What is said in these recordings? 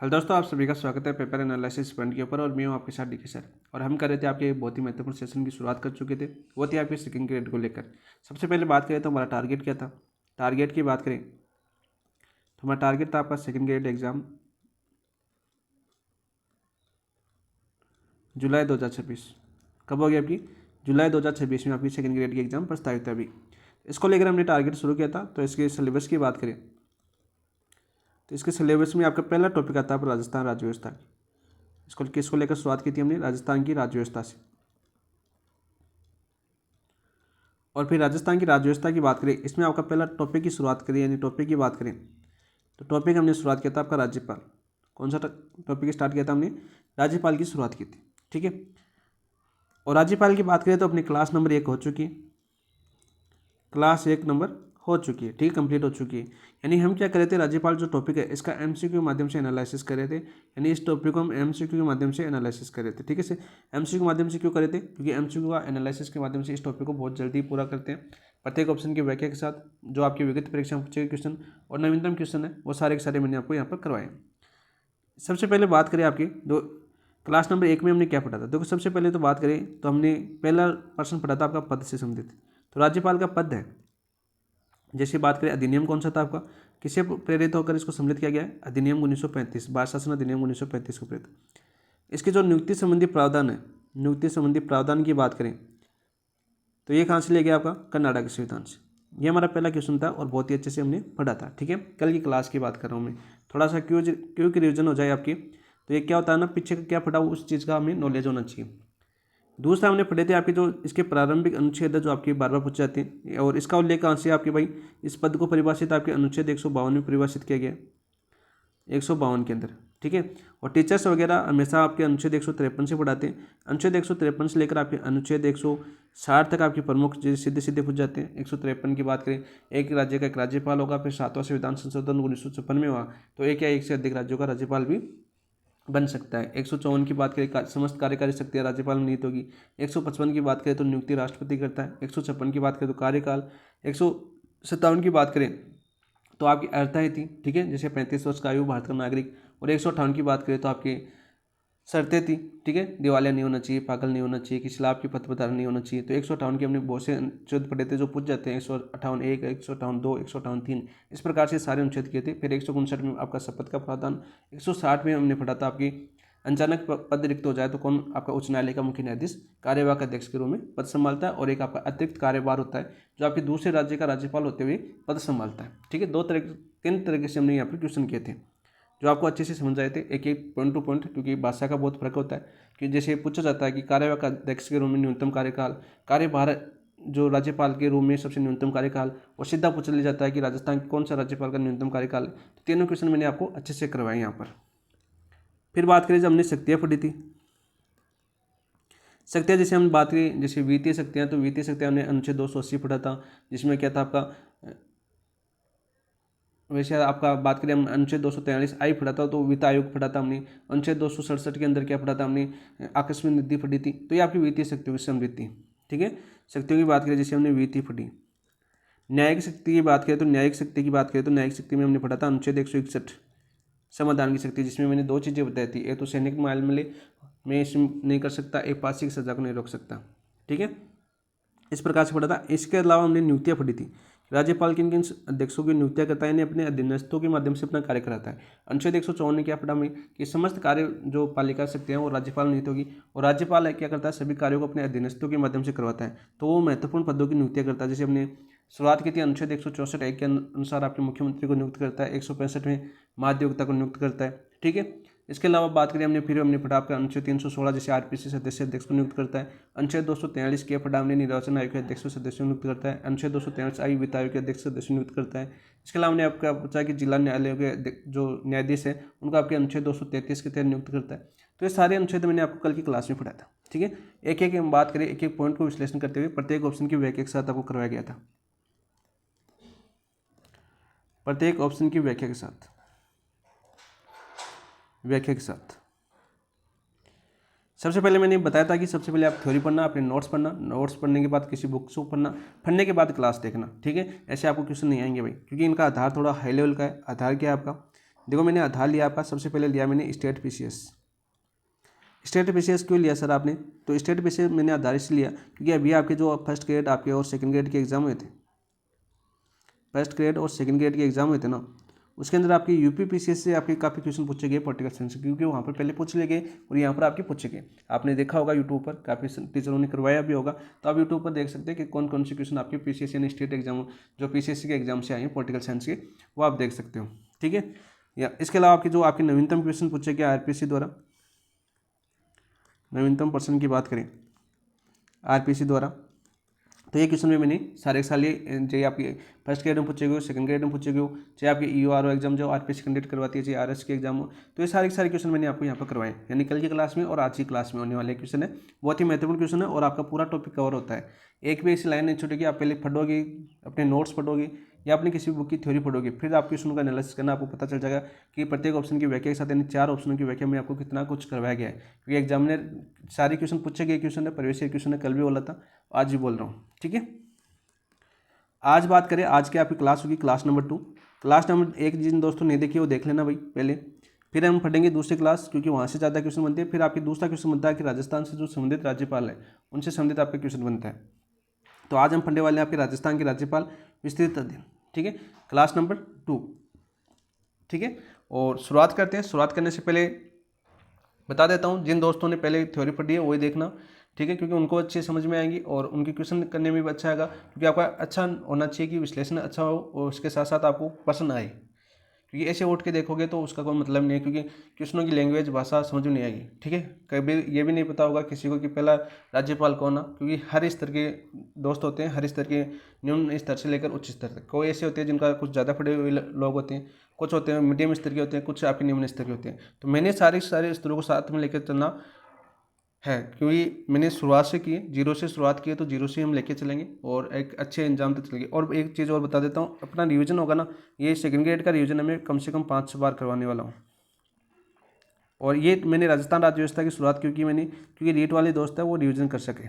Hello दोस्तों, आप सभी का स्वागत है पेपर एनालिसिस पॉइंट के ऊपर। और मैं हूं आपके साथ डीके सर। और हम कर रहे थे आपके बहुत ही महत्वपूर्ण सेशन की शुरुआत कर चुके थे, वो थी आपके सेकंड ग्रेड को लेकर। सबसे पहले बात करें तो हमारा टारगेट क्या था। टारगेट की बात करें तो हमारा टारगेट था आपका सेकंड ग्रेड एग्जाम जुलाई 2026। कब होगी आपकी? जुलाई 2026 में आपकी सेकंड ग्रेड की एग्जाम प्रस्तावित है अभी। इसको लेकर हमने टारगेट शुरू किया था। तो इसके सिलेबस की बात करें तो इसके सिलेबस में आपका पहला टॉपिक आता है राजस्थान राज्य व्यवस्था। इसको किसको लेकर शुरुआत की थी हमने? राजस्थान की राज्य व्यवस्था से। और फिर राजस्थान की राज्य व्यवस्था की बात करें, इसमें आपका पहला टॉपिक की शुरुआत करें, यानी टॉपिक की बात करें तो टॉपिक हमने शुरुआत किया था आपका राज्यपाल। कौन सा टॉपिक स्टार्ट किया था हमने? राज्यपाल की शुरुआत की थी। ठीक है। और राज्यपाल की बात करें तो अपनी क्लास नंबर 1 हो चुकी है। क्लास 1 नंबर हो चुकी है, ठीक है, कंप्लीट हो चुकी है। यानी हम क्या कर रहे थे, राज्यपाल जो टॉपिक है इसका एमसीक्यू के माध्यम से एनालिसिस कर रहे थे। यानी इस टॉपिक को हम एमसीक्यू के माध्यम से एनालिसिस कर रहे थे। ठीक है से एमसीक्यू के माध्यम से क्यों कर रहे थे? क्योंकि एमसीक्यू का एनालिसिस के माध्यम से इस टॉपिक को बहुत जल्दी पूरा करते हैं। प्रत्येक ऑप्शन की व्याख्या के साथ जो आपकी विगत परीक्षा में पूछे गए क्वेश्चन और नवीनतम क्वेश्चन है वो सारे के सारे मैंने आपको यहाँ पर करवाए। सबसे पहले बात करें आपकी दो क्लास नंबर 1 में हमने क्या पढ़ा था। देखो, सबसे पहले तो बात करें तो हमने पहला प्रश्न पढ़ा था आपका पद से संबंधित। तो राज्यपाल का पद है, जैसे बात करें अधिनियम कौन सा था आपका, किससे प्रेरित होकर इसको सम्मिलित किया गया है? अधिनियम 1935, भारत शासन अधिनियम 1935 को प्रेरित। इसके जो नियुक्ति संबंधी प्रावधान है, नियुक्ति संबंधी प्रावधान की बात करें तो ये कहाँ से ले गया आपका? कर्नाटक संविधान से। ये हमारा पहला क्वेश्चन था और बहुत ही अच्छे से हमने पढ़ा था। ठीक है, कल की क्लास की बात कर रहा हूँ मैं। थोड़ा सा क्यों की रिविजन हो जाए आपकी, तो ये क्या होता है ना, पीछे का क्या पढ़ा उस चीज़ का हमें नॉलेज होना चाहिए। दूसरा हमने पढ़े थे आपके जो इसके प्रारंभिक अनुच्छेद है जो आपकी बार बार पूछे जाते हैं, और इसका उल्लेख कहाँ से आपके भाई? इस पद को परिभाषित आपके अनुच्छेद 152 में परिभाषित किया गया, 152 के अंदर। ठीक है। और टीचर्स वगैरह हमेशा आपके अनुच्छेद 153 से पढ़ाते हैं। अनुच्छेद 153 से लेकर आपके अनुच्छेद 160 तक आपके प्रमुख सीधे सीधे पूछ जाते हैं। 153 की बात करें, एक राज्य का एक राज्यपाल होगा। फिर 7वां संविधान संशोधन 1956 में हुआ तो एक या एक से अधिक राज्यों का राज्यपाल भी बन सकता है। 154 की बात करें समस्त कार्यकारी शक्तियाँ राज्यपाल में निहित होगी। 155 की बात करें तो नियुक्ति राष्ट्रपति करता है। 156 की बात करें तो कार्यकाल। 157 की बात करें तो आपकी अर्हताएँ थी, ठीक है, जैसे 35 वर्ष का आयु, भारत का नागरिक। और 158 की बात करें तो आपकी शर्तें थी, ठीक है, दिवालिया नहीं होना चाहिए, पागल नहीं होना चाहिए, किसी लाभ की पत्रधारण नहीं होना चाहिए। तो 158 के हमने बहुत से अनुच्छेद पढ़े थे जो पूछ जाते हैं। 158(1), 158(2), 158(3, इस प्रकार से सारे अनुच्छेद किए थे। फिर 159 में आपका शपथ का प्रावधान। 160 में हमने पढ़ा था आपकी अचानक पद रिक्त हो जाए तो कौन आपका उच्च न्यायालय का मुख्य न्यायाधीश कार्यवाहक अध्यक्ष के रूप में पद संभालता है, और एक आपका अतिरिक्त कार्यभार होता है जो आपके दूसरे राज्य का राज्यपाल होते हुए पद संभालता है। ठीक है, तीन तरीके से हमने यहाँ पर क्वेश्चन किए थे जो आपको अच्छे से समझ आए थे, एक एक पॉइंट टू पॉइंट, क्योंकि भाषा का बहुत फर्क होता है। कि जैसे पूछा जाता है कि कार्यवाहक अध्यक्ष के रूप में न्यूनतम कार्यकाल, कार्यभार जो राज्यपाल के रूप में सबसे न्यूनतम कार्यकाल, और सीधा पूछ लिया जाता है कि राजस्थान के कौन सा राज्यपाल का न्यूनतम कार्यकाल। तो तीनों क्वेश्चन मैंने आपको अच्छे से करवाए यहाँ पर। फिर बात करें जब हमने शक्तियाँ पढ़ी थी, शक्तियाँ जैसे हम बात करें जैसे वित्तीय शक्तियाँ, तो वित्तीय शक्तियाँ हमने अनुच्छेद 280 पढ़ा था, जिसमें क्या था आपका, वैसे आपका बात करें हम अनुच्छेद 243 आई पढ़ा था, तो वित्त आयोग पढ़ा था हमने। अनुच्छेद 267 के अंदर क्या पढ़ा था हमने? आकस्मिक निधि पढ़ी थी। तो ये आपकी वित्तीय शक्तियों की समृद्धि। ठीक है, शक्तियों की बात करें जैसे हमने वित्तीय पढ़ी। न्यायिक शक्ति की बात करें तो न्यायिक शक्ति की बात करें तो न्यायिक शक्ति में हमने पढ़ा था अनुच्छेद 161 समाधान की शक्ति, जिसमें मैंने दो चीज़ें बताई थी। एक तो सैनिक मामले में इसमें नहीं कर सकता, एक फांसी की सजा को नहीं रोक सकता। ठीक है, इस प्रकार से पढ़ा था। इसके अलावा हमने नियुक्तियाँ पढ़ी थी। राज्यपाल किन किन अध्यक्षों की नियुक्तियाँ करता है, यानी अपने अधीनस्थों के माध्यम से अपना कार्य कराता है। अनुच्छेद 154 ने क्या पढ़ा हमें कि समस्त कार्य जो पालिका शक्तियाँ हैं वो राज्यपाल नियुक्त होगी, और राज्यपाल क्या करता है, सभी कार्यों को अपने अधीनस्थों के माध्यम से करवाता है। तो वो महत्वपूर्ण पदों की नियुक्तियाँ करता है। जैसे हमने शुरुआत की थी अनुच्छेद 164(1) के अनुसार आपके मुख्यमंत्री को नियुक्त करता है। 165 में महाधिवक्ता को नियुक्त करता है। ठीक है, इसके अलावा बात करें हमने पढ़ा आपका अनुच्छेद 316 जैसे आरपीसी सदस्य अध्यक्ष को नियुक्त करता है। अनुच्छेद 243 के पढ़ा हमने निर्वाचन आयोग के अध्यक्ष सदस्य नियुक्त करता है। अनुच्छेद 243 आई वित्त आयोग के अध्यक्ष सदस्य नियुक्त करता है। इसके अलावा हमने आपका पूछा कि जिला न्यायालयों के जो न्यायाधीश है उनको आपके अनुच्छेद 233 के तहत नियुक्त करता है। तो ये सारे अनुच्छेद मैंने आपको कल की क्लास में पढ़ा था। ठीक है, एक एक हम बात करें, एक एक पॉइंट को विश्लेषण करते हुए प्रत्येक ऑप्शन की व्याख्या के साथ आपको करवाया गया था। प्रत्येक ऑप्शन की व्याख्या के साथ सबसे पहले मैंने बताया था कि सबसे पहले आप थ्योरी पढ़ना, अपने नोट्स पढ़ना, नोट्स पढ़ने के बाद किसी बुक्स को पढ़ने के बाद क्लास देखना। ठीक है, ऐसे आपको क्वेश्चन नहीं आएंगे भाई, क्योंकि इनका आधार थोड़ा हाई लेवल का है। आधार क्या है आपका? देखो मैंने आधार लिया आपका, सबसे पहले लिया मैंने स्टेट पीसीएस। स्टेट पीसीएस क्यों लिया सर आपने? तो स्टेट पीसीएस मैंने आधार इसलिए लिया क्योंकि अभी आपके जो फर्स्ट ग्रेड आपके और सेकंड ग्रेड के एग्जाम हुए थे, फर्स्ट ग्रेड और सेकंड ग्रेड के एग्जाम हुए थे ना, उसके अंदर आपकी यूपी पीसीएस से आपके काफ़ी क्वेश्चन पूछे गए पॉलिटिकल साइंस, क्योंकि वहाँ पर पहले पूछ लिए गए और यहाँ पर आपके पूछे गए। आपने देखा होगा यूट्यूब पर, काफ़ी टीचरों ने करवाया भी होगा, तो आप यूट्यूब पर देख सकते हैं कि कौन कौन से क्वेश्चन आपके पीसीएस यानी स्टेट एग्जाम जो पीसीएससी के एग्जाम से आए हैं पॉलिटिकल साइंस के, वो आप देख सकते हो। ठीक है, या इसके अलावा आपके जो आपके नवीनतम क्वेश्चन पूछे गए आरपीसी द्वारा, नवीनतम पर्सन की बात करें आरपीसी द्वारा, तो ये क्वेश्चन भी मैंने सारे के सारे चाहे आपके फर्स्ट ग्रेड में पूछे गए, सेकंड ग्रेड में पूछे गए, चाहे आपके ईओआरओ एग्जाम जो आरपीसी कैंडिडेट करवाती है, चाहे आरएस के एग्जाम हो, तो ये सारे के सारे क्वेश्चन मैंने आपको यहाँ पर करवाए, यानी कल की क्लास में और आज की क्लास में होने वाले क्वेश्चन है। बहुत ही महत्वपूर्ण क्वेश्चन है और आपका पूरा टॉपिक कवर होता है, एक भी ऐसी लाइन नहीं छूटेगी। आप पहले पढ़ोगे, अपने नोट्स पढ़ोगे या अपनी किसी बुक की थ्योरी पढ़ोगे, फिर आप क्वेश्चन का एनालिसिस करना, आपको पता चल जाएगा कि प्रत्येक ऑप्शन की व्याख्या के साथ यानी 4 ऑप्शनों की व्याख्या में आपको कितना कुछ करवाया गया है, क्योंकि एग्जामिनर सारे क्वेश्चन पूछे गए क्वेश्चन है, प्रीवियस ईयर क्वेश्चन है, कल भी बोला था, आज भी बोल रहा हूँ। ठीक है, आज बात करें आज की आपकी क्लास होगी क्लास नंबर 2। क्लास नंबर 1 जिन दोस्तों ने देखी वो देख लेना भाई पहले, फिर हम पढ़ेंगे दूसरी क्लास, क्योंकि वहाँ से ज़्यादा क्वेश्चन बनते हैं। फिर आपकी दूसरा क्वेश्चन बनता है कि राजस्थान से जो संबंधित राज्यपाल है उनसे संबंधित आपका क्वेश्चन बनता है। तो आज हम पढ़ने वाले हैं आपके राजस्थान के राज्यपाल विस्तृत अध्ययन। ठीक है, क्लास नंबर 2। ठीक है, और शुरुआत करते हैं। शुरुआत करने से पहले बता देता हूँ, जिन दोस्तों ने पहले थ्योरी पढ़ी है वही देखना, ठीक है, क्योंकि उनको अच्छे समझ में आएंगी और उनके क्वेश्चन करने में भी अच्छा आएगा, क्योंकि आपका अच्छा होना चाहिए कि विश्लेषण अच्छा हो और उसके साथ साथ आपको पसंद आए, क्योंकि ऐसे उठ के देखोगे तो उसका कोई मतलब नहीं है, क्योंकि क्वेश्चनों की लैंग्वेज भाषा समझ में नहीं आएगी। ठीक है, कभी ये भी नहीं पता होगा किसी को कि पहला राज्यपाल कौन है, क्योंकि हर स्तर के दोस्त होते हैं, हर स्तर के निम्न स्तर से लेकर उच्च स्तर तक। कोई ऐसे होते हैं जिनका कुछ ज़्यादा पढ़े हुए लोग होते हैं, कुछ होते हैं मीडियम स्तर के होते हैं, कुछ आपके निम्न स्तर के होते हैं। तो मैंने सारे स्तरों को साथ में लेकर चलना है, क्योंकि मैंने शुरुआत से की, जीरो से शुरुआत की है, तो जीरो से हम लेके चलेंगे और एक अच्छे अंजाम तक चलेंगे। और एक चीज़ और बता देता हूँ, अपना रिवीजन होगा ना, ये सेकंड ग्रेड का रिवीजन है, मैं कम से कम 5 बार करवाने वाला हूँ। और ये मैंने राजस्थान राज्य व्यवस्था की शुरुआत क्यों की मैंने, क्योंकि रीट वाले दोस्त है वो रिवीजन कर सके,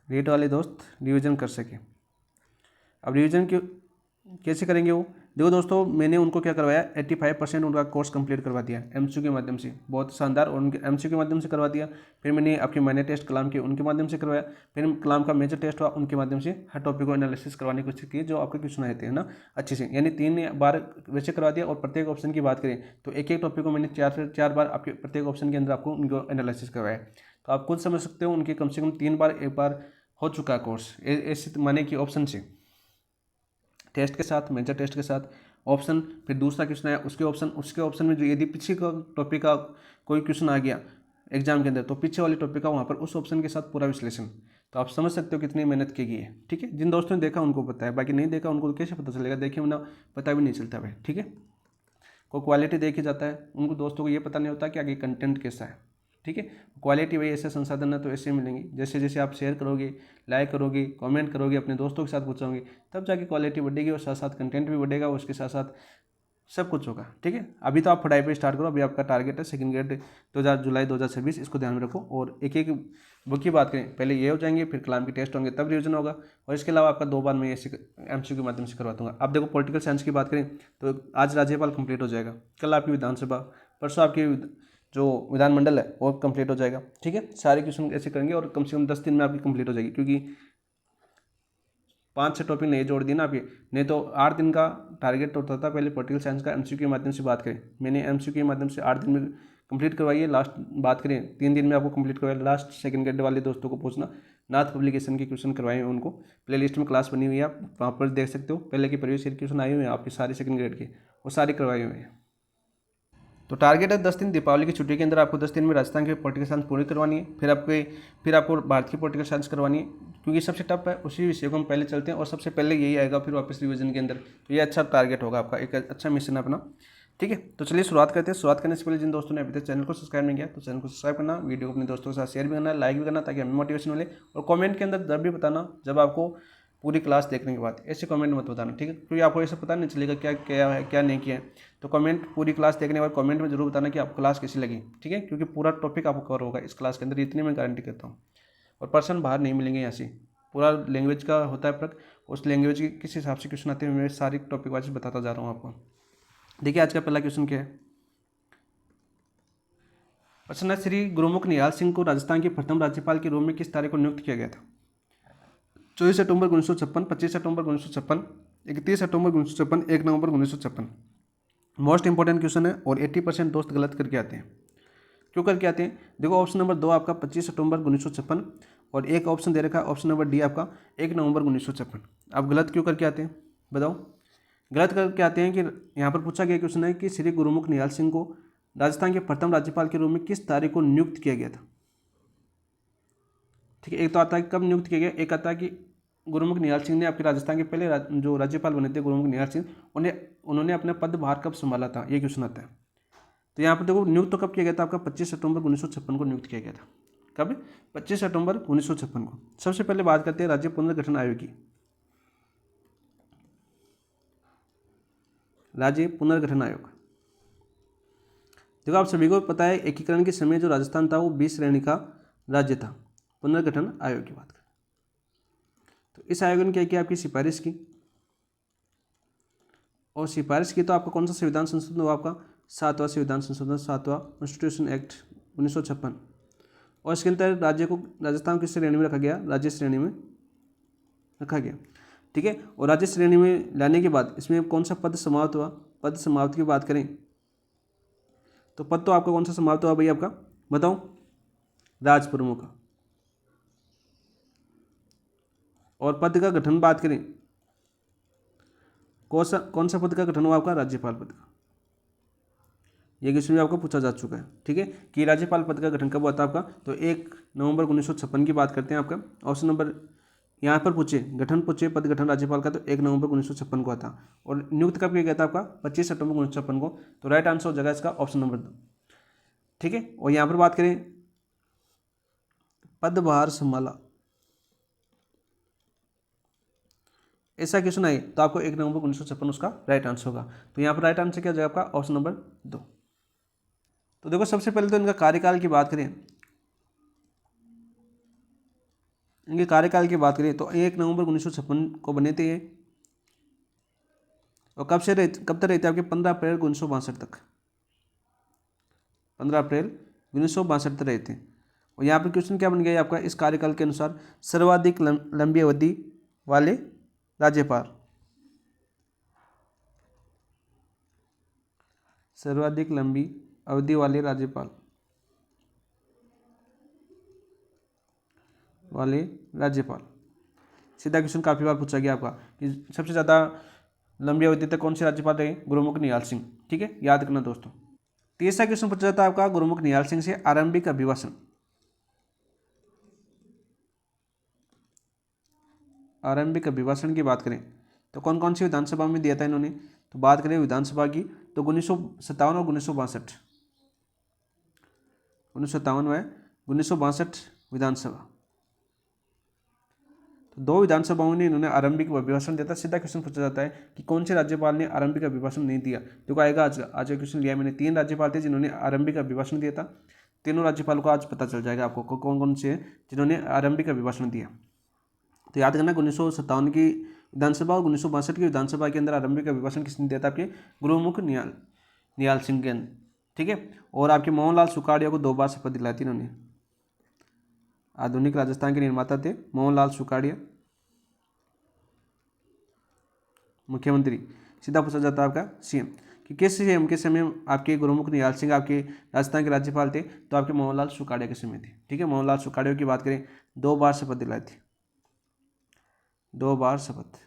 रीट वाले दोस्त रिवीजन कर सके। अब रिवीजन क्यों कैसे करेंगे वो, देखो दोस्तों, मैंने उनको क्या करवाया, 85% उनका कोर्स कंप्लीट करवा दिया एमसीक्यू के माध्यम से, बहुत शानदार, और उनके एमसीक्यू के माध्यम से करवा दिया। फिर मैंने आपके माइनर टेस्ट कलाम के उनके माध्यम से करवाया, फिर कलाम का मेजर टेस्ट हुआ उनके माध्यम से, हर टॉपिक को एनालिसिस करवाने की कोशिश की जो आपके क्वेश्चन आए थे ना अच्छे से, यानी 3 बार वैसे करवा दिया। और प्रत्येक ऑप्शन की बात करें तो एक एक टॉपिक को मैंने 4 बार आपके प्रत्येक ऑप्शन के अंदर आपको उनको एनालिसिस करवाया। तो आप खुद समझ सकते हो उनके कम से कम 3 बार एक बार हो चुका है कोर्स, ऐसे माने कि ऑप्शन से टेस्ट के साथ, मेजर टेस्ट के साथ ऑप्शन, फिर दूसरा क्वेश्चन आया उसके ऑप्शन में जो यदि पीछे का टॉपिक का कोई क्वेश्चन आ गया एग्जाम के अंदर, तो पीछे वाले टॉपिक का वहाँ पर उस ऑप्शन के साथ पूरा विश्लेषण। तो आप समझ सकते हो कितनी मेहनत की गई है। ठीक है, जिन दोस्तों ने देखा उनको पता है, बाकी नहीं देखा उनको तो कैसे पता चलेगा, देखे ना पता भी नहीं चलता भाई। ठीक है, कोई क्वालिटी देखी जाता है, उनको दोस्तों को ये पता नहीं होता कि आगे कंटेंट कैसा है। ठीक है, क्वालिटी वही ऐसे संसाधन है तो ऐसे मिलेंगे, जैसे जैसे आप शेयर करोगे, लाइक करोगे, कमेंट करोगे, अपने दोस्तों के साथ पूछोगे, तब जाके क्वालिटी बढ़ेगी और साथ साथ कंटेंट भी बढ़ेगा, उसके साथ साथ सब कुछ होगा। ठीक है, अभी तो आप पढ़ाई पे स्टार्ट करो, अभी आपका टारगेट है सेकंड ग्रेड जुलाई 2026, इसको ध्यान में रखो। और एक एक बुक की बात करें, पहले ये हो जाएंगे, फिर कलाम के टेस्ट होंगे, तब रिवीजन होगा। और इसके अलावा आपका 2 बार मैं ऐसे एमसीक्यू के माध्यम से करवा दूंगा। अब देखो पॉलिटिकल साइंस की बात करें तो आज राज्यपाल कंप्लीट हो जाएगा, कल आपकी विधानसभा, परसों आपकी जो विधानमंडल है वो कंप्लीट हो जाएगा। ठीक है, सारे क्वेश्चन ऐसे करेंगे और कम से कम 10 दिन में आपकी कंप्लीट हो जाएगी, क्योंकि 5-6 टॉपिक नहीं जोड़ दिए ना आपके, नहीं तो 8 दिन का टारगेट होता था पहले पॉलिटिकल साइंस का। एमसीक्यू के माध्यम से बात करें, मैंने एमसीक्यू के माध्यम से 8 दिन में कंप्लीट करवाई है। लास्ट बात करें 3 दिन में आपको कंप्लीट करवाया। लास्ट सेकंड ग्रेड वाले दोस्तों को पूछना, नाथ पब्लिकेशन के क्वेश्चन करवाए हैं उनको, प्ले लिस्ट में क्लास बनी हुई है, आप वहाँ पर देख सकते हो। पहले के प्रीवियस ईयर क्वेश्चन आए हुए हैं आपके सारे सेकंड ग्रेड के, वो सारे करवाए हुए हैं। तो टारगेट है 10 दिन, दीपावली की छुट्टी के अंदर आपको 10 दिन में राजस्थान की पॉलिटिकल साइंस पूरी करवानी है। फिर आपको भारत की पॉलिटिकल साइंस करवानी है, क्योंकि सबसे टफ है, उसी विषय को हम पहले चलते हैं और सबसे पहले यही आएगा, फिर वापस रिवीजन के अंदर। तो ये अच्छा टारगेट होगा आपका, एक अच्छा मिशन है अपना। ठीक है, तो चलिए शुरुआत करते हैं। शुरुआत करने से पहले जिन दोस्तों ने अभी तक चैनल को सब्सक्राइब नहीं किया तो चैनल को सब्सक्राइब करना, वीडियो को अपने दोस्तों के साथ शेयर भी करना, लाइक भी करना, ताकि हमें मोटिवेशन मिले। और कमेंट के अंदर जब भी बताना जब आपको पूरी क्लास देखने के बाद, ऐसे कमेंट मत बताना। ठीक है, क्योंकि आपको ऐसा पता नहीं चलेगा क्या क्या है क्या नहीं किया है। तो कमेंट पूरी क्लास देखने के बाद कमेंट में जरूर बताना कि आपको क्लास कैसी लगी। ठीक है, क्योंकि पूरा टॉपिक आपको कवर होगा इस क्लास के अंदर, इतनी मैं गारंटी करता हूँ। और पर्सन बाहर नहीं मिलेंगे यहाँ से, पूरा लैंग्वेज का होता है फर्क, उस लैंग्वेज के किस हिसाब से क्वेश्चन आते हैं, मैं सारी टॉपिक वाइज बताता जा रहा हूँ आपको। देखिए आज का पहला क्वेश्चन क्या है। प्रश्न है, श्री गुरुमुख निहाल सिंह को राजस्थान के प्रथम राज्यपाल के रूप में किस तारीख को नियुक्त किया गया था? 24 सितंबर 1956, 25 सितंबर 1956, 31 सितंबर 1956, 1 नवंबर 1956। मोस्ट इंपॉर्टेंट क्वेश्चन है और 80% दोस्त गलत करके आते हैं। क्यों करके आते हैं? देखो ऑप्शन नंबर 2 आपका 25 सितंबर 1956 और एक ऑप्शन दे रखा है ऑप्शन नंबर डी आपका 1 नवंबर 1956। आप गलत क्यों करके आते हैं बताओ? गलत करके आते हैं कि यहाँ पर पूछा गया क्वेश्चन है कि श्री गुरुमुख निहाल सिंह को राजस्थान के प्रथम राज्यपाल के रूप में किस तारीख को नियुक्त किया गया था। ठीक है, एक तो आता है कब नियुक्त किया गया, एक आता है कि गुरुमुख निहाल सिंह ने आपके राजस्थान के पहले जो राज्यपाल बने थे गुरुमुख निहाल सिंह, उन्होंने अपना पदभार कब संभाला था, ये क्वेश्चन आता है। तो यहाँ पर देखो नियुक्त तो कब किया गया था आपका 25 सितंबर 1956 को नियुक्त किया गया था। कब? 25 सितंबर 1956 को। सबसे पहले बात करते हैं राज्य पुनर्गठन आयोग की। राज्य पुनर्गठन आयोग, देखो आप सभी को पता है एकीकरण के समय जो राजस्थान था वो 20 श्रेणी का राज्य था। पुनर्गठन आयोग की बात करें तो इस आयोग ने क्या किया, आपकी सिफारिश की, और सिफारिश की तो आपका कौन सा संविधान संशोधन हुआ, आपका 7वां संविधान संशोधन, 7वां कॉन्स्टिट्यूशन एक्ट 1956। और इसके अंदर राज्य को राजस्थान को किस श्रेणी में रखा गया, राज्य श्रेणी में रखा गया। ठीक है, और राज्य श्रेणी में लाने के बाद इसमें कौन सा पद समाप्त हुआ, पद समाप्त की बात करें तो पद तो आपका कौन सा समाप्त हुआ भाई, आपका बताओ, राज प्रमुख का। और पद का गठन बात करें कौन सा पद का गठन हुआ, आपका राज्यपाल पद का। ये क्वेश्चन भी आपको पूछा जा चुका है। ठीक है, कि राज्यपाल पद का गठन कब हुआ था आपका, तो 1 नवंबर 1956 की बात करते हैं आपका। ऑप्शन नंबर यहाँ पर पूछे गठन पूछे पद गठन राज्यपाल का तो 1 नवंबर 1956 को था। और नियुक्त कब किया गया था आपका 25 सितंबर 1956 को। तो राइट आंसर हो जाएगा इसका ऑप्शन नंबर 2। ठीक है, और यहाँ पर बात करें पदभार संभाला, ऐसा क्वेश्चन आए तो आपको 1 नवंबर 1956 उसका राइट आंसर होगा। तो यहाँ पर राइट आंसर क्या हो जाएगा आपका ऑप्शन नंबर 2। तो देखो सबसे पहले तो इनका कार्यकाल की बात करें, इनके कार्यकाल की बात करें तो 1 नवंबर 1956 को बने थे ये, और कब तक रहते आपके 15 अप्रैल 1962 तक, 15 अप्रैल 1962 तक रहते हैं। और यहाँ पर क्वेश्चन क्या बन गया आपका, इस कार्यकाल के अनुसार सर्वाधिक लंबी अवधि वाले राज्यपाल, सर्वाधिक लंबी अवधि वाले राज्यपाल सीधा क्वेश्चन काफ़ी बार पूछा गया आपका कि सबसे ज़्यादा लंबी अवधि तक कौन से राज्यपाल रहे, गुरुमुख निहाल सिंह। ठीक है, याद रखना दोस्तों। तीसरा क्वेश्चन पूछा जाता है आपका गुरुमुख निहाल सिंह से आरंभिक अभिभाषण, आरंभिक अभिभाषण की बात करें तो कौन कौन सी विधानसभा में दिया था इन्होंने, तो बात करें विधानसभा की तो 1957 और 1962, 1957 व 1962 विधानसभा, तो 2 विधानसभाओं ने इन्होंने आरंभिक अभिभाषण दिया था। सीधा क्वेश्चन पूछा जाता है कि कौन से राज्यपाल ने आरंभिक अभिभाषण नहीं दिया। देखो आएगा आज का क्वेश्चन लिया मैंने, 3 राज्यपाल थे जिन्होंने आरंभिक अभिभाषण दिया था। तीनों राज्यपालों को आज पता चल जाएगा आपको कौन कौन से जिन्होंने आरंभिक अभिभाषण दिया। तो याद करना 1957 की विधानसभा और 1962 की विधानसभा के अंदर आरंभिक अभिभाषण किसने दिया था, आपके गुरुमुख निहाल सिंह के। ठीक है, और आपके मोहनलाल सुखाड़िया को 2 बार शपथ दिलाई थी इन्होंने। आधुनिक राजस्थान के निर्माता थे मोहनलाल सुखाड़िया। मुख्यमंत्री सीधा पूछा जाता है आपका सीएम कि किस सीएम के समय आपके गुरुमुख निहाल सिंह आपके राजस्थान के राज्यपाल थे, तो आपके मोहनलाल सुखाड़िया के समय थे। ठीक है, मोहनलाल सुखाड़िया की बात करें 2 बार शपथ दिलाई थी, 2 बार शपथ।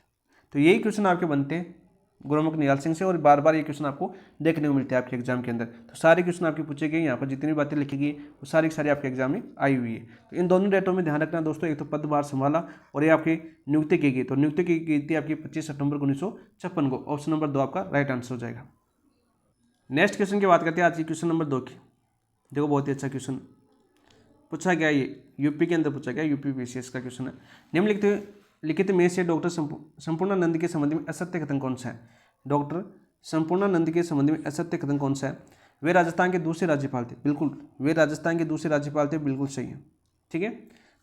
तो यही क्वेश्चन आपके बनते हैं गुरुमुख निहाल सिंह से, और बार बार ये क्वेश्चन आपको देखने को मिलते हैं आपके एग्जाम के अंदर। तो सारे क्वेश्चन आपके पूछे गए, यहाँ पर जितनी बातें लिखी गई वो सारी की सारी आपके एग्जाम में आई हुई है। तो इन दोनों डेटों में ध्यान रखना दोस्तों, एक तो पदभार संभाला और ये आपकी नियुक्ति की गई। तो नियुक्ति की गई थी आपकी 25 सितंबर 1956 को। ऑप्शन नंबर 2 आपका राइट आंसर हो जाएगा। नेक्स्ट क्वेश्चन की बात करते हैं आज की क्वेश्चन नंबर 2 की। देखो बहुत ही अच्छा क्वेश्चन पूछा गया, ये यूपी के अंदर पूछा गया, यूपी पीसीएस का क्वेश्चन है। निम्नलिखित में से डॉक्टर संपूर्णानंद के संबंध में असत्य कथन कौन सा है। डॉक्टर संपूर्णानंद के संबंध में असत्य कथन कौन सा है। वे राजस्थान के दूसरे राज्यपाल थे, बिल्कुल वे राजस्थान के दूसरे राज्यपाल थे, बिल्कुल सही है। ठीक है,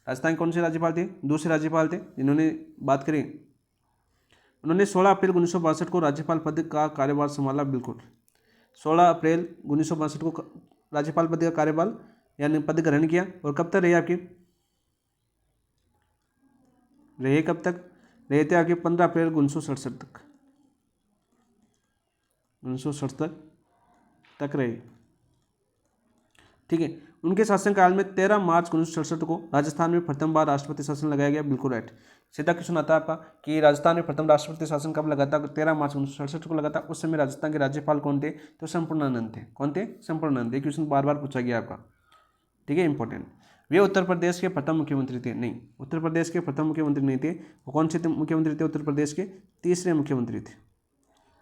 राजस्थान के कौन से राज्यपाल थे, दूसरे राज्यपाल थे जिन्होंने बात करें, उन्होंने 16 अप्रैल 1962 को राज्यपाल पद का कार्यभार संभाला, बिल्कुल 16 अप्रैल 1962 को राज्यपाल पद का कार्यभार यानी पद ग्रहण किया। और कब तक रही आपकी, रहे कब तक, रहे थे आपके 15 अप्रैल 1967 तक, 1967 तक रहे। ठीक है। उनके शासनकाल में 13 मार्च 1967 को राजस्थान में प्रथम बार राष्ट्रपति शासन लगाया गया। बिल्कुल राइट। सीधा क्वेश्चन आता है आपका कि राजस्थान में प्रथम राष्ट्रपति शासन कब लगा था, 13 मार्च 1967 को लगा था। उस समय राजस्थान के राज्यपाल कौन थे, तो संपूर्णानंद थे। कौन थे, संपूर्णानंद। ये क्वेश्चन बार बार पूछा गया आपका। ठीक है, इंपॉर्टेंट। वे उत्तर प्रदेश के प्रथम मुख्यमंत्री थे, नहीं, उत्तर प्रदेश के प्रथम मुख्यमंत्री नहीं थे। वो कौन से मुख्यमंत्री थे, उत्तर प्रदेश के तीसरे मुख्यमंत्री थे।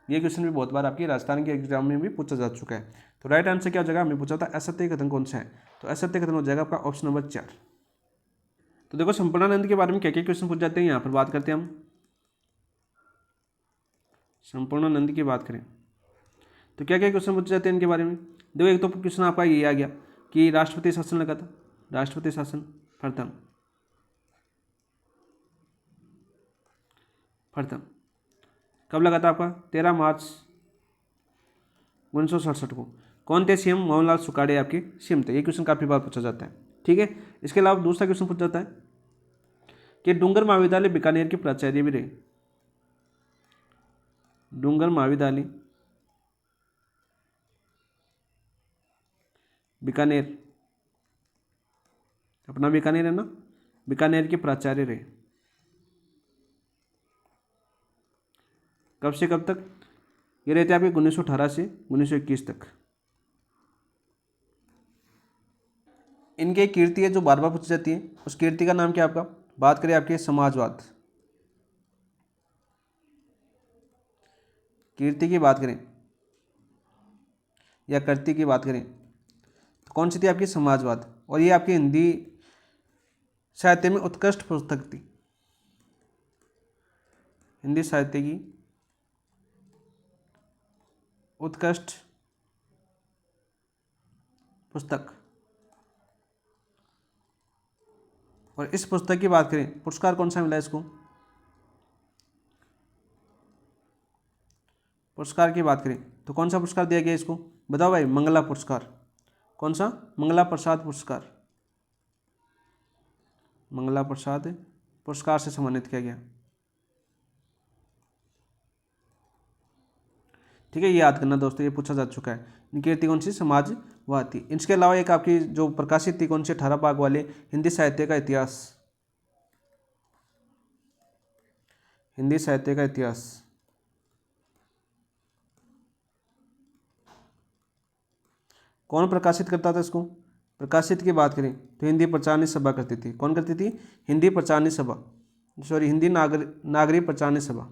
ये क्वेश्चन भी बहुत बार आपकी राजस्थान के एग्जाम में भी पूछा जा चुका है। तो राइट आंसर क्या हो जाएगा, हमने पूछा था असत्य कथन कौन सा है, तो असत्य कथन हो जाएगा आपका ऑप्शन नंबर 4। तो देखो संपूर्णानंद के बारे में क्या क्या क्वेश्चन पूछ जाते हैं, यहाँ पर बात करते हैं हम। संपूर्णानंद की बात करें तो क्या क्या क्वेश्चन पूछे जाते हैं इनके बारे में। देखो एक तो क्वेश्चन आपका ये आ गया कि राष्ट्रपति शासन लगा था, राष्ट्रपति शासन प्रथम कब लगा था आपका, 13 मार्च 1967 को। कौन थे सीएम, मोहनलाल सुखाड़े आपके सीएम थे। ये क्वेश्चन काफी बार पूछा जाता है। ठीक है। इसके अलावा दूसरा क्वेश्चन पूछा जाता है कि डूंगर महाविद्यालय बीकानेर के प्राचार्य भी रहे। डूंगर महाविद्यालय बीकानेर, अपना बीकानेर है ना, बीकानेर के प्राचार्य रहे। कब से कब तक, ये रहते आपके 1918 से 1921 तक। इनके कीर्ति है जो बार बार पूछी जाती है, उस कीर्ति का नाम क्या आपका, बात करें आपके समाजवाद, कीर्ति की बात करें या कृति की बात करें तो कौन सी थी आपकी, समाजवाद। और ये आपकी हिंदी साहित्य में उत्कृष्ट पुस्तक थी, हिंदी साहित्य की उत्कृष्ट पुस्तक। और इस पुस्तक की बात करें, पुरस्कार कौन सा मिला इसको, पुरस्कार की बात करें तो कौन सा पुरस्कार दिया गया इसको, बताओ भाई, मंगला पुरस्कार। कौन सा, मंगला प्रसाद पुरस्कार, मंगला प्रसाद पुरस्कार से सम्मानित किया गया। ठीक है, ये याद करना दोस्तों, ये पूछा जा चुका है। कीर्ति कौन सी, समाजवाद थी। इसके अलावा एक आपकी जो प्रकाशित थी कौन सी, 18 भाग वाले हिंदी साहित्य का इतिहास, हिंदी साहित्य का इतिहास। कौन प्रकाशित करता था इसको, प्रकाशित की बात करें तो हिंदी प्रचारणी सभा करती थी। कौन करती थी, हिंदी प्रचारणी सभा, सॉरी हिंदी नागरी प्रचारणी सभा,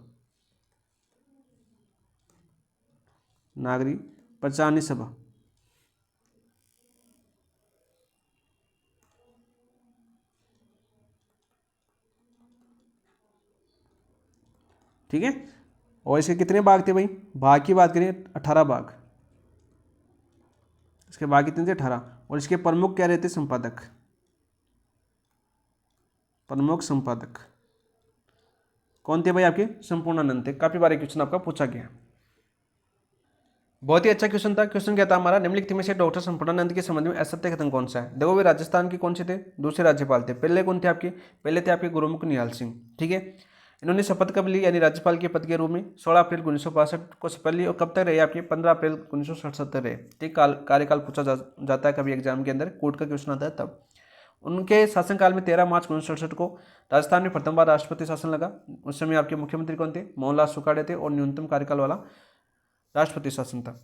नागरी प्रचारणी सभा। ठीक है। और इसके कितने भाग थे भाई, भाग की बात करें 18 भाग, इसके भाग कितने थे, 18। और इसके प्रमुख क्या रहते, संपादक, प्रमुख संपादक कौन थे भाई आपके, संपूर्णानंद थे। काफी बार क्वेश्चन आपका पूछा गया। बहुत ही अच्छा क्वेश्चन था। क्वेश्चन क्या था हमारा, निम्नलिखित में से डॉक्टर संपूर्णानंद के संबंध में असत्य कथन कौन सा है। देखो वे राजस्थान के कौन से थे, दूसरे राज्यपाल थे। पहले कौन थे आपके, पहले थे आपके गुरुमुख निहाल सिंह। ठीक है। इन्होंने शपथ कब ली, यानी राज्यपाल के पद के रूप में 16 अप्रैल 1962 को शपथ ली। और कब तक रहे आपके, 15 अप्रैल 1967 तक रहे। ठीक, कार्यकाल पूछा जाता है कभी एग्जाम के अंदर, कोर्ट का क्वेश्चन आता है तब। उनके शासनकाल में 13 मार्च 1967 को राजस्थान में प्रथम बार राष्ट्रपति शासन लगा। उस समय आपके मुख्यमंत्री कौन थे, मोहनलाल सुखाड़े थे। और न्यूनतम कार्यकाल वाला राष्ट्रपति शासन था।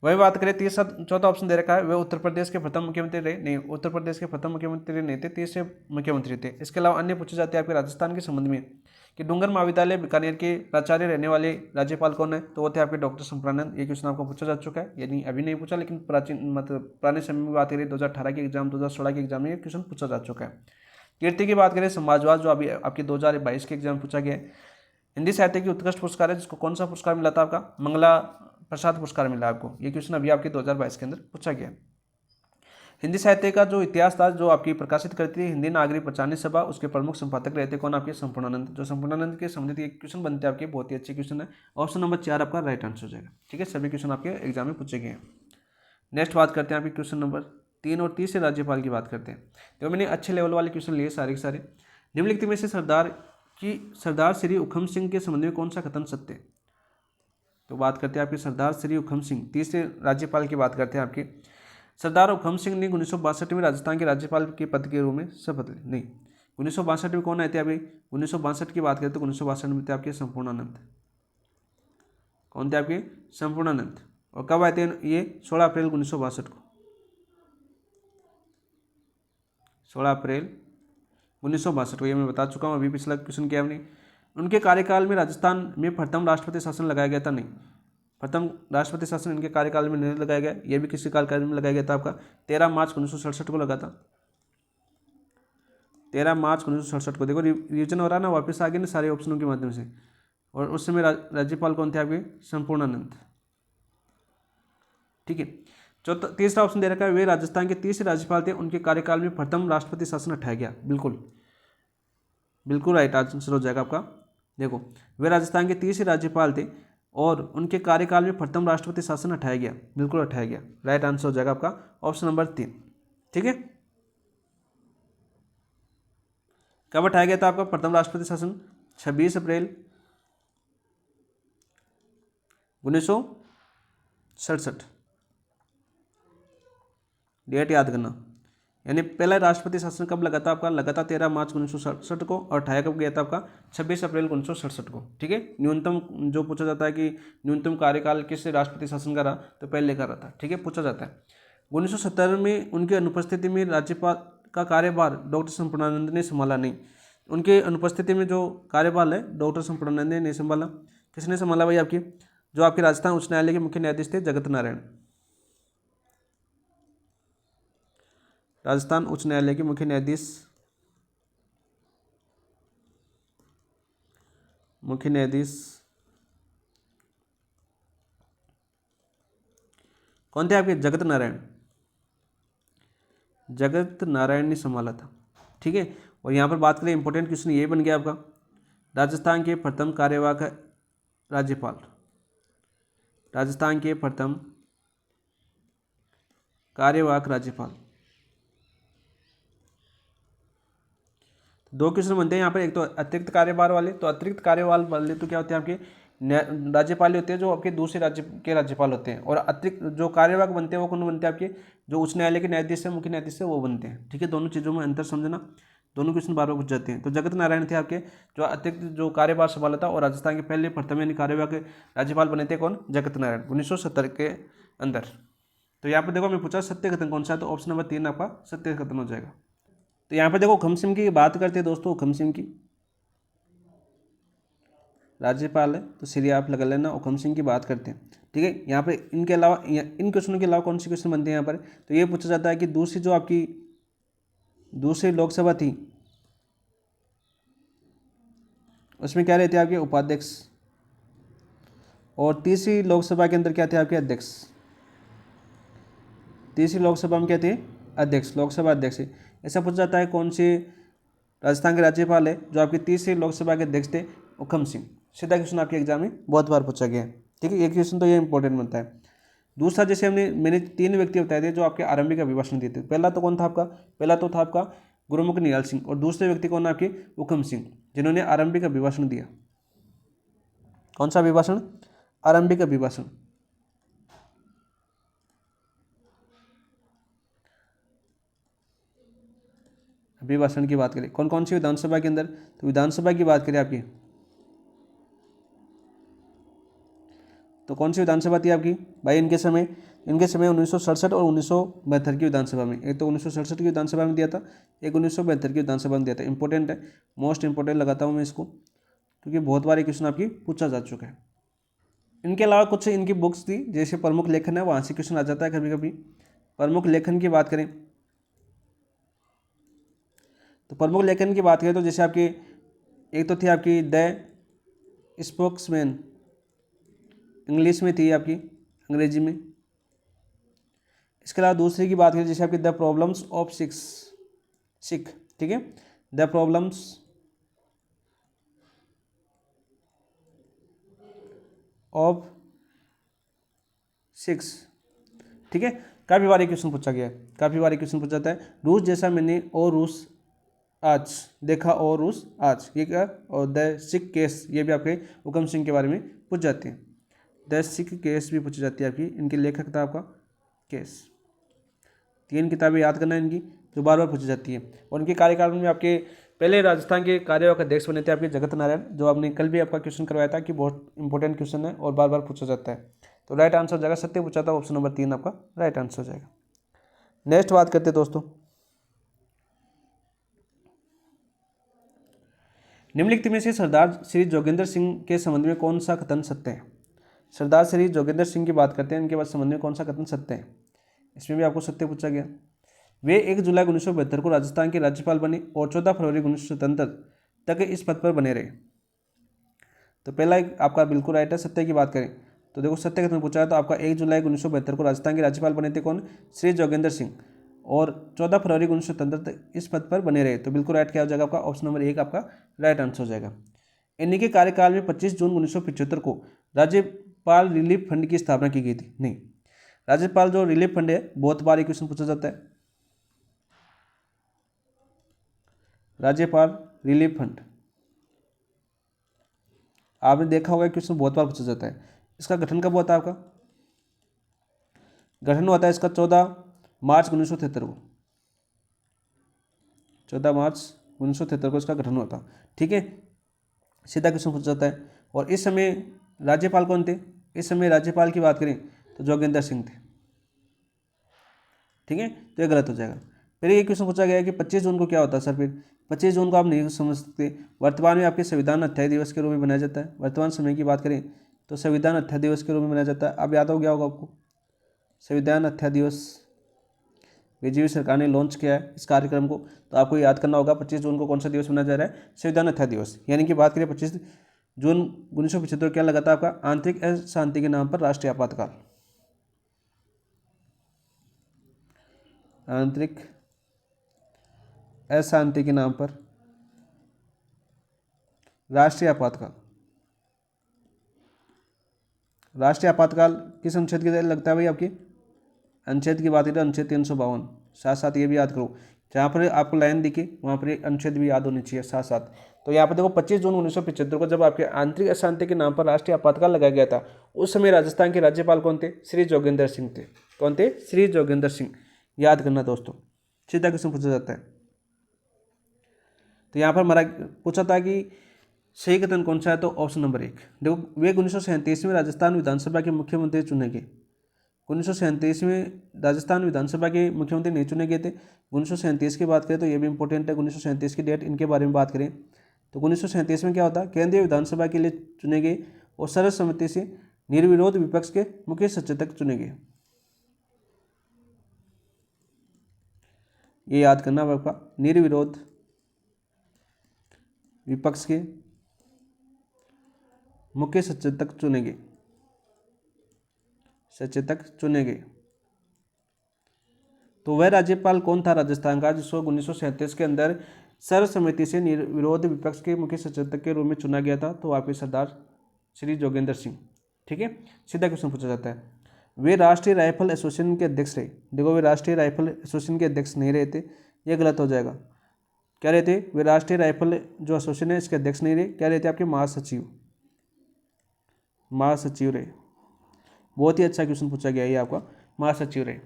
वही बात करें तीसरा, चौथा ऑप्शन दे रखा है, वे उत्तर प्रदेश के प्रथम मुख्यमंत्री रहे। नहीं, उत्तर प्रदेश के प्रथम मुख्यमंत्री नहीं थे, तीसरे मुख्यमंत्री थे। इसके अलावा अन्य पूछे जाते हैं आपके राजस्थान के संबंध में कि डूंगर महाविद्यालय बीकानेर के प्राचार्य रहने वाले राज्यपाल कौन है, तो वो थे आपके डॉक्टर संपूर्णानंद। ये क्वेश्चन आपको पूछा जा चुका है, यानी अभी नहीं पूछा, लेकिन प्राचीन मतलब पुराने समय में बात करें 2018 के एग्जाम, 2016 के एग्जाम में ये क्वेश्चन पूछा जा चुका है। कीर्ति की बात करें, समाजवाद जो अभी आपके 2022 के एग्जाम पूछा गया है। हिंदी साहित्य की उत्कृष्ट पुरस्कार है, जिसको कौन सा पुरस्कार मिला था आपका, मंगला प्रसाद पुरस्कार मिला आपको। ये क्वेश्चन अभी आपके 2022 के अंदर पूछा गया। हिंदी साहित्य का जो इतिहास था जो आपकी प्रकाशित करती थी हिंदी नागरिक प्रचारणी सभा, उसके प्रमुख संपादक रहते कौन आपके संपूर्णानंद। जो संपूर्णानंद के संबंधित एक क्वेश्चन बनते हैं आपके, बहुत ही अच्छे क्वेश्चन है। ऑप्शन नंबर 4 आपका राइट आंसर हो जाएगा। ठीक है, सभी क्वेश्चन आपके एग्जाम में पूछे गए हैं। नेक्स्ट बात करते हैं आपके क्वेश्चन नंबर 3 और 30 से राज्यपाल की बात करते हैं। तो मैंने अच्छे लेवल वाले क्वेश्चन लिए सारे के सारे। निम्नलिखित में से सरदार श्री उखम सिंह के संबंध में कौन सा कथन सत्य है। तो बात करते हैं आपके सरदार श्री उखम सिंह, तीसरे राज्यपाल की बात करते हैं आपके। सरदार उखम सिंह ने 1962 में राजस्थान के राज्यपाल के पद के रूप में शपथ ली। नहीं, 1962 में कौन आए थे अभी, 1962 की बात करें तो 1962 में थे आपके संपूर्णानंद। कौन थे आपके, संपूर्णानंद। और कब आए थे ये, 16 अप्रैल 1962 को, 16 अप्रैल 1962 को। ये मैं बता चुका हूँ, अभी पिछला क्वेश्चन किया हमने। उनके कार्यकाल में राजस्थान में प्रथम राष्ट्रपति शासन लगाया गया था। नहीं, प्रथम राष्ट्रपति शासन इनके कार्यकाल में नहीं लगाया गया। यह भी किसी कार्यकाल में लगाया गया था आपका 13 मार्च 1967 को लगा था। 13 मार्च 1967 को। देखो रिविजन हो रहा है ना, वापस आ गए ना सारे ऑप्शनों के माध्यम से। और उस समय राज्यपाल कौन थे आपके, संपूर्णानंद। ठीक है, तीसरा ऑप्शन दे रखा है, वे राजस्थान के तीसरे राज्यपाल थे, उनके कार्यकाल में प्रथम राष्ट्रपति शासन हटाया गया। बिल्कुल बिल्कुल राइट आंसर हो जाएगा आपका। देखो, वे राजस्थान के तीसरे राज्यपाल थे और उनके कार्यकाल में प्रथम राष्ट्रपति शासन हटाया गया। बिल्कुल हटाया गया, राइट आंसर हो जाएगा आपका ऑप्शन नंबर 3। ठीक है, कब हटाया गया था आपका प्रथम राष्ट्रपति शासन, 26 अप्रैल 1967। डेट याद करना। यानी पहला राष्ट्रपति शासन कब लगा था आपका, लगा था 13 मार्च 1967 को, और हटाया कब गया था आपका, 26 अप्रैल 1967 को। ठीक है, न्यूनतम जो पूछा जाता है कि न्यूनतम कार्यकाल किस राष्ट्रपति शासन का रहा, तो पहले का रहा था। ठीक है, पूछा जाता है। 1970 में उनकी अनुपस्थिति में राज्यपाल का कार्यभार डॉक्टर संपूर्णानंद ने संभाला। नहीं, उनके अनुपस्थिति में जो कार्यभार है डॉक्टर संपूर्णानंद ने नहीं संभाला। किसने संभाला भाई, आपकी जो आपके राजस्थान उच्च न्यायालय के मुख्य न्यायाधीश थे जगत नारायण। राजस्थान उच्च न्यायालय के मुख्य न्यायाधीश कौन थे आपके, जगत नारायण। जगत नारायण ने संभाला था। ठीक है, और यहाँ पर बात करें इंपॉर्टेंट क्वेश्चन ये बन गया आपका, राजस्थान के प्रथम कार्यवाहक राज्यपाल, राजस्थान के प्रथम कार्यवाहक राज्यपाल। दो क्वेश्चन बनते हैं यहाँ पर, एक तो अतिरिक्त कार्यभार वाले। तो अतिरिक्त कार्यभार वाले तो क्या होते हैं आपके, राज्यपाल होते हैं जो आपके दूसरे राज्य के राज्यपाल होते हैं। और अतिरिक्त जो कार्यवाहक बनते हैं वो कौन बनते हैं आपके, जो उच्च न्यायालय के न्यायाधीश है, मुख्य न्यायाधीश है, वो बनते हैं। ठीक है, दोनों चीज़ों में अंतर समझना, दोनों क्वेश्चन बार बार पूछ जाते हैं। तो जगत नारायण थे आपके जो अतिरिक्त जो कार्यभार संभाला था, और राजस्थान के पहले प्रथम यानी कार्यवाहक राज्यपाल बने थे कौन, जगत नारायण, 1970 के अंदर। तो यहाँ पर देखो मैं पूछा सत्य कथन कौन सा है, तो ऑप्शन नंबर 3 आपका सत्य कथन हो जाएगा। तो यहाँ पर देखो उखम सिंह की बात करते हैं दोस्तों, उखम सिंह की राज्यपाल है तो श्री आप लगा लेना, उखम सिंह की बात करते हैं। ठीक है, यहाँ पे इनके अलावा इन क्वेश्चनों के अलावा कौन से क्वेश्चन बनते हैं यहाँ पर, तो ये पूछा जाता है कि दूसरी जो आपकी दूसरी लोकसभा थी उसमें क्या रहते हैं आपके उपाध्यक्ष, और तीसरी लोकसभा के अंदर क्या थे आपके अध्यक्ष। तीसरी लोकसभा में क्या थे, अध्यक्ष, लोकसभा अध्यक्ष। ऐसा पूछा जाता है कौन से राजस्थान के राज्यपाल है जो आपकी तीसरी लोकसभा के अध्यक्ष थे, उखम सिंह। सीधा क्वेश्चन आपके एग्जाम में बहुत बार पूछा गया है। ठीक है, एक क्वेश्चन तो ये इंपॉर्टेंट बनता है। दूसरा, जैसे मैंने 3 व्यक्ति बताए थे जो आपके आरंभिक अभिभाषण दिए थे। पहला तो कौन था आपका, पहला तो था आपका गुरुमुख निहाल सिंह, और दूसरे व्यक्ति कौन आपके, उखम सिंह, जिन्होंने आरंभिक अभिभाषण दिया। कौन सा अभिभाषण, आरंभिक अभिभाषण। अभिभाषण की बात करें कौन कौन सी विधानसभा के अंदर, तो विधानसभा की बात करें आपकी तो कौन सी विधानसभा थी आपकी भाई इनके समय 1967 और 1972 की विधानसभा में। एक तो 1967 की विधानसभा में दिया था, एक 1972 की विधानसभा में दिया था। इंपॉर्टेंट है, मोस्ट इंपॉर्टेंट लगाता हूँ मैं इसको, क्योंकि बहुत बार क्वेश्चन आपकी पूछा जा चुका है। इनके अलावा कुछ इनकी बुक्स थी, जैसे प्रमुख लेखन है, वहाँ से क्वेश्चन आ जाता है कभी कभी। प्रमुख लेखन की बात करें तो प्रमुख लेखन की बात करें तो जैसे आपकी एक तो थी आपकी द स्पोक्समैन, इंग्लिश में थी आपकी, अंग्रेजी में। इसके अलावा दूसरे की बात करें जैसे आपकी द प्रॉब्लम्स ऑफ सिख, ठीक है, द प्रॉब्लम्स ऑफ सिक्स, ठीक है। काफ़ी बार क्वेश्चन पूछा गया है, काफ़ी बार क्वेश्चन पूछा जाता है। रूस जैसा मैंने और रूस आज देखा और रूस आज, ये क्या, और द सिख केस, ये भी आपके हुकम सिंह के बारे में पूछ जाते हैं। द सिख केस भी पूछी जाती है आपकी, इनके लेखक था आपका केस। 3 किताबें याद करना है इनकी, जो बार बार पूछी जाती है। और इनके कार्यकाल में आपके पहले राजस्थान के कार्यवाहक अध्यक्ष बने थे आपके जगत नारायण, जो आपने कल भी आपका क्वेश्चन करवाया था कि बहुत इंपॉर्टेंट क्वेश्चन है और बार बार पूछा जाता है। तो राइट आंसर हो जाएगा, सत्य पूछा था, ऑप्शन नंबर 3 आपका राइट आंसर हो जाएगा। नेक्स्ट बात करते हैं दोस्तों, निम्नलिखित में से सरदार श्री जोगेंद्र सिंह के संबंध में कौन सा कथन सत्य है। सरदार श्री जोगेंद्र सिंह की बात करते हैं, इनके बाद संबंध में कौन सा कथन सत्य है। इसमें भी आपको सत्य पूछा गया। वे 1 जुलाई 1972 को राजस्थान के राज्यपाल बने और 14 फरवरी 1977 तक इस पद पर बने रहे। तो पहला आपका बिल्कुल राइट है। सत्य की बात करें तो देखो, सत्य कथन पूछा है तो आपका 1 जुलाई 1972 को राजस्थान के राज्यपाल बने थे कौन, श्री जोगेंद्र सिंह, और 14 फरवरी 1977 तक इस पद पर बने रहे। तो बिल्कुल राइट क्या हो जाएगा आपका, ऑप्शन नंबर 1 आपका राइट आंसर हो जाएगा। इन्हीं के कार्यकाल में 25 जून 1975 को राज्यपाल रिलीफ फंड की स्थापना की गई थी। नहीं, राज्यपाल जो रिलीफ फंड है, बहुत बार क्वेश्चन पूछा जाता है, राज्यपाल रिलीफ फंड आपने देखा होगा क्वेश्चन बहुत बार पूछा जाता है। इसका गठन कब हुआ था आपका, गठन हुआ था इसका 14 मार्च 1973 को, 14 मार्च 1973 को इसका गठन हुआ था, ठीक है। सीधा क्वेश्चन पूछा जाता है। और इस समय राज्यपाल कौन थे, इस समय राज्यपाल की बात करें तो जोगेंद्र सिंह थे, ठीक है। तो ये गलत हो जाएगा। फिर ये क्वेश्चन पूछा गया है कि 25 जून को क्या होता है सर, फिर 25 जून को आप नहीं समझ सकते। वर्तमान में आपके संविधान अध्याय दिवस के रूप में मनाया जाता है। वर्तमान समय की बात करें तो संविधान अध्याय दिवस के रूप में मनाया जाता है। अब याद हो गया होगा आपको, संविधान अध्याय दिवस बीजेपी सरकार ने लॉन्च किया है इस कार्यक्रम को, तो आपको याद करना होगा 25 जून को कौन सा दिवस मनाया जा रहा है, संविधान अध्याय दिवस। यानी कि बात करें 25 जून 1975 क्या लगा था आपका, आंतरिक अशांति के नाम पर राष्ट्रीय आपातकाल, आंतरिक अशांति के नाम पर राष्ट्रीय आपातकाल। राष्ट्रीय आपातकाल किस अनुच्छेद के तहत लगता है भाई आपकी, अनुच्छेद की बात करें अनुच्छेद 352। साथ साथ ये भी याद करो, जहाँ पर आपको लाइन दिखे वहाँ पर अनुच्छेद भी याद होनी चाहिए साथ साथ। तो यहाँ पर देखो 25 जून 1975 को जब आपके आंतरिक अशांति के नाम पर राष्ट्रीय आपातकाल लगाया गया था, उस समय राजस्थान के राज्यपाल कौन थे, श्री जोगेंद्र सिंह थे। कौन थे, श्री जोगेंद्र सिंह। याद करना दोस्तों, सीधा क्वेश्चन पूछा जाता है। तो यहाँ पर हमारा पूछा था कि सही कथन कौन सा है, तो ऑप्शन नंबर 1 देखो, वे 1937 में राजस्थान विधानसभा के मुख्यमंत्री चुने गए। 1937 में राजस्थान विधानसभा के मुख्यमंत्री नहीं चुने गए थे। 1937 की बात करें तो ये भी इंपॉर्टेंट है, 1937 की डेट, इनके बारे में बात करें तो 1937 में क्या होता, केंद्रीय विधानसभा के लिए चुने गए और सर्वसम्मति से निर्विरोध विपक्ष के मुख्य सचेतक चुने गए। ये याद करना आपका, निर्विरोध विपक्ष के मुख्य सचेतक चुने गए, सचेतक चुने गए। तो वह राज्यपाल कौन था राजस्थान का जिसको 1937 के अंदर सर्वसम्मति से निर्विरोध विपक्ष के मुख्य सचेतक के रूप में चुना गया था, तो आपके सरदार श्री जोगेंद्र सिंह, ठीक है। सीधा क्वेश्चन पूछा जाता है, वे राष्ट्रीय राइफल एसोसिएशन के अध्यक्ष रहे। देखो, वे राष्ट्रीय राइफल एसोसिएशन के अध्यक्ष नहीं रहे थे, ये गलत हो जाएगा। क्या रहे थे, वे राष्ट्रीय राइफल जो एसोसिएशन है इसके अध्यक्ष नहीं रहे, क्या रहे थे आपके महासचिव, महासचिव रहे। बहुत ही अच्छा क्वेश्चन पूछा गया ये आपका, महासचिव रहे।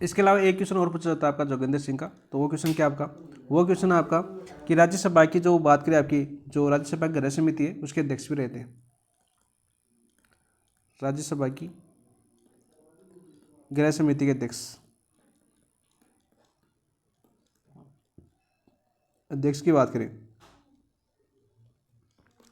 इसके अलावा एक क्वेश्चन और पूछा जाता है आपका जोगेंद्र सिंह का, तो वो क्वेश्चन क्या आपका, वो क्वेश्चन है आपका कि राज्यसभा की जो बात करें आपकी जो राज्यसभा की गृह समिति है उसके अध्यक्ष भी रहते हैं। राज्यसभा की गृह समिति के अध्यक्ष की बात करें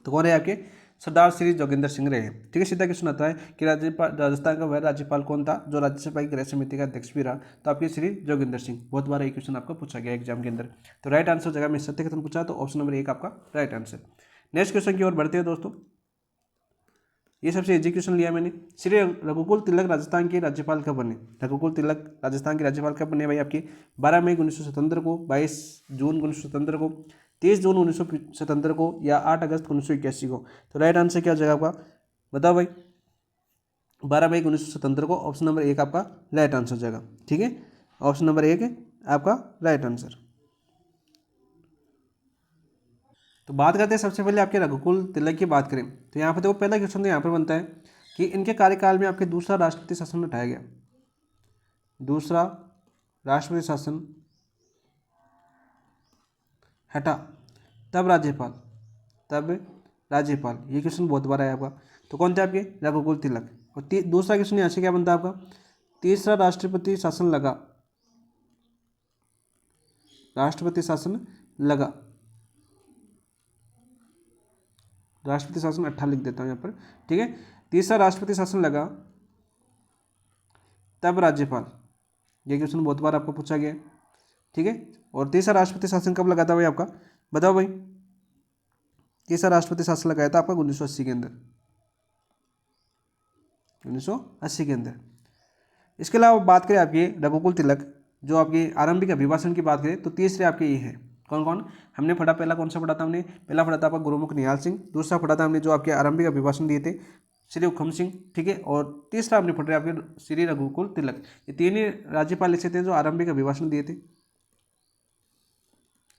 तो कौन है आपके, सरदार श्री जोगेंद्र सिंह रहे हैं, ठीक है। सीधा क्वेश्चन आता है कि राज्यपाल राजस्थान का वह राज्यपाल कौन था जो राज्यसभा की गृह समिति का अध्यक्ष भी रहा, तो आपके श्री जोगेंद्र सिंह। बहुत बार ये क्वेश्चन आपका पूछा गया एग्जाम के अंदर। तो राइट आंसर जगह में सत्य कथन पूछा तो ऑप्शन नंबर 1 आपका राइट आंसर। नेक्स्ट क्वेश्चन की ओर बढ़ते हैं दोस्तों। ये सबसे इजी क्वेश्चन लिया मैंने। श्री रघुकुल तिलक राजस्थान के राज्यपाल कब बने? रघुकुल तिलक राजस्थान के राज्यपाल कब बने भाई? आपके 12 मई 1977 को, 22 जून 1977 को, 30 जून 1977 को, या 8 अगस्त 1981 को। तो राइट आंसर क्या हो जाएगा आपका? बताओ भाई। 12 मई 1977 को, ऑप्शन नंबर 1 आपका राइट आंसर हो जाएगा। ठीक है, ऑप्शन नंबर 1 है आपका राइट आंसर। तो बात करते हैं सबसे पहले आपके रघुकुल तिलक की बात करें तो यहाँ पर देखो पहला क्वेश्चन तो यहाँ पर बनता है कि इनके कार्यकाल में आपके दूसरा राष्ट्रपति शासन हटाया गया। दूसरा राष्ट्रपति शासन हटा तब राज्यपाल, तब राज्यपाल, ये क्वेश्चन बहुत बार आया आपका। तो कौन थे आपके? रघुकुल तिलक। और दूसरा क्वेश्चन यहाँ से क्या बनता है आपका? तीसरा राष्ट्रपति शासन लगा, राष्ट्रपति शासन लगा, राष्ट्रपति शासन 18 लिख देता हूँ यहाँ पर। ठीक है, तीसरा राष्ट्रपति शासन लगा तब राज्यपाल, ये क्वेश्चन बहुत बार आपको पूछा गया है। ठीक है, और तीसरा राष्ट्रपति शासन कब लगा था भाई आपका? बताओ भाई। तीसरा राष्ट्रपति शासन लगाया था आपका 1980 के अंदर, 1980 के अंदर। इसके अलावा बात करें आपकी रघुकुल तिलक जो आपकी आरंभिक अभिभाषण की बात करें तो तीसरे आपके ये हैं। कौन कौन हमने पढ़ा? पहला कौन सा पढ़ा था हमने? पहला पढ़ा था आपका गुरुमुख निहाल सिंह। दूसरा पढ़ा था हमने जो आपके आरंभिक अभिभाषण दिए थे श्री हुकम सिंह। ठीक है, और तीसरा हमने पढ़ रहे आपके श्री रघुकुल तिलक। ये तीन ही राज्यपाल ऐसे थे जो आरंभिक अभिभाषण दिए थे।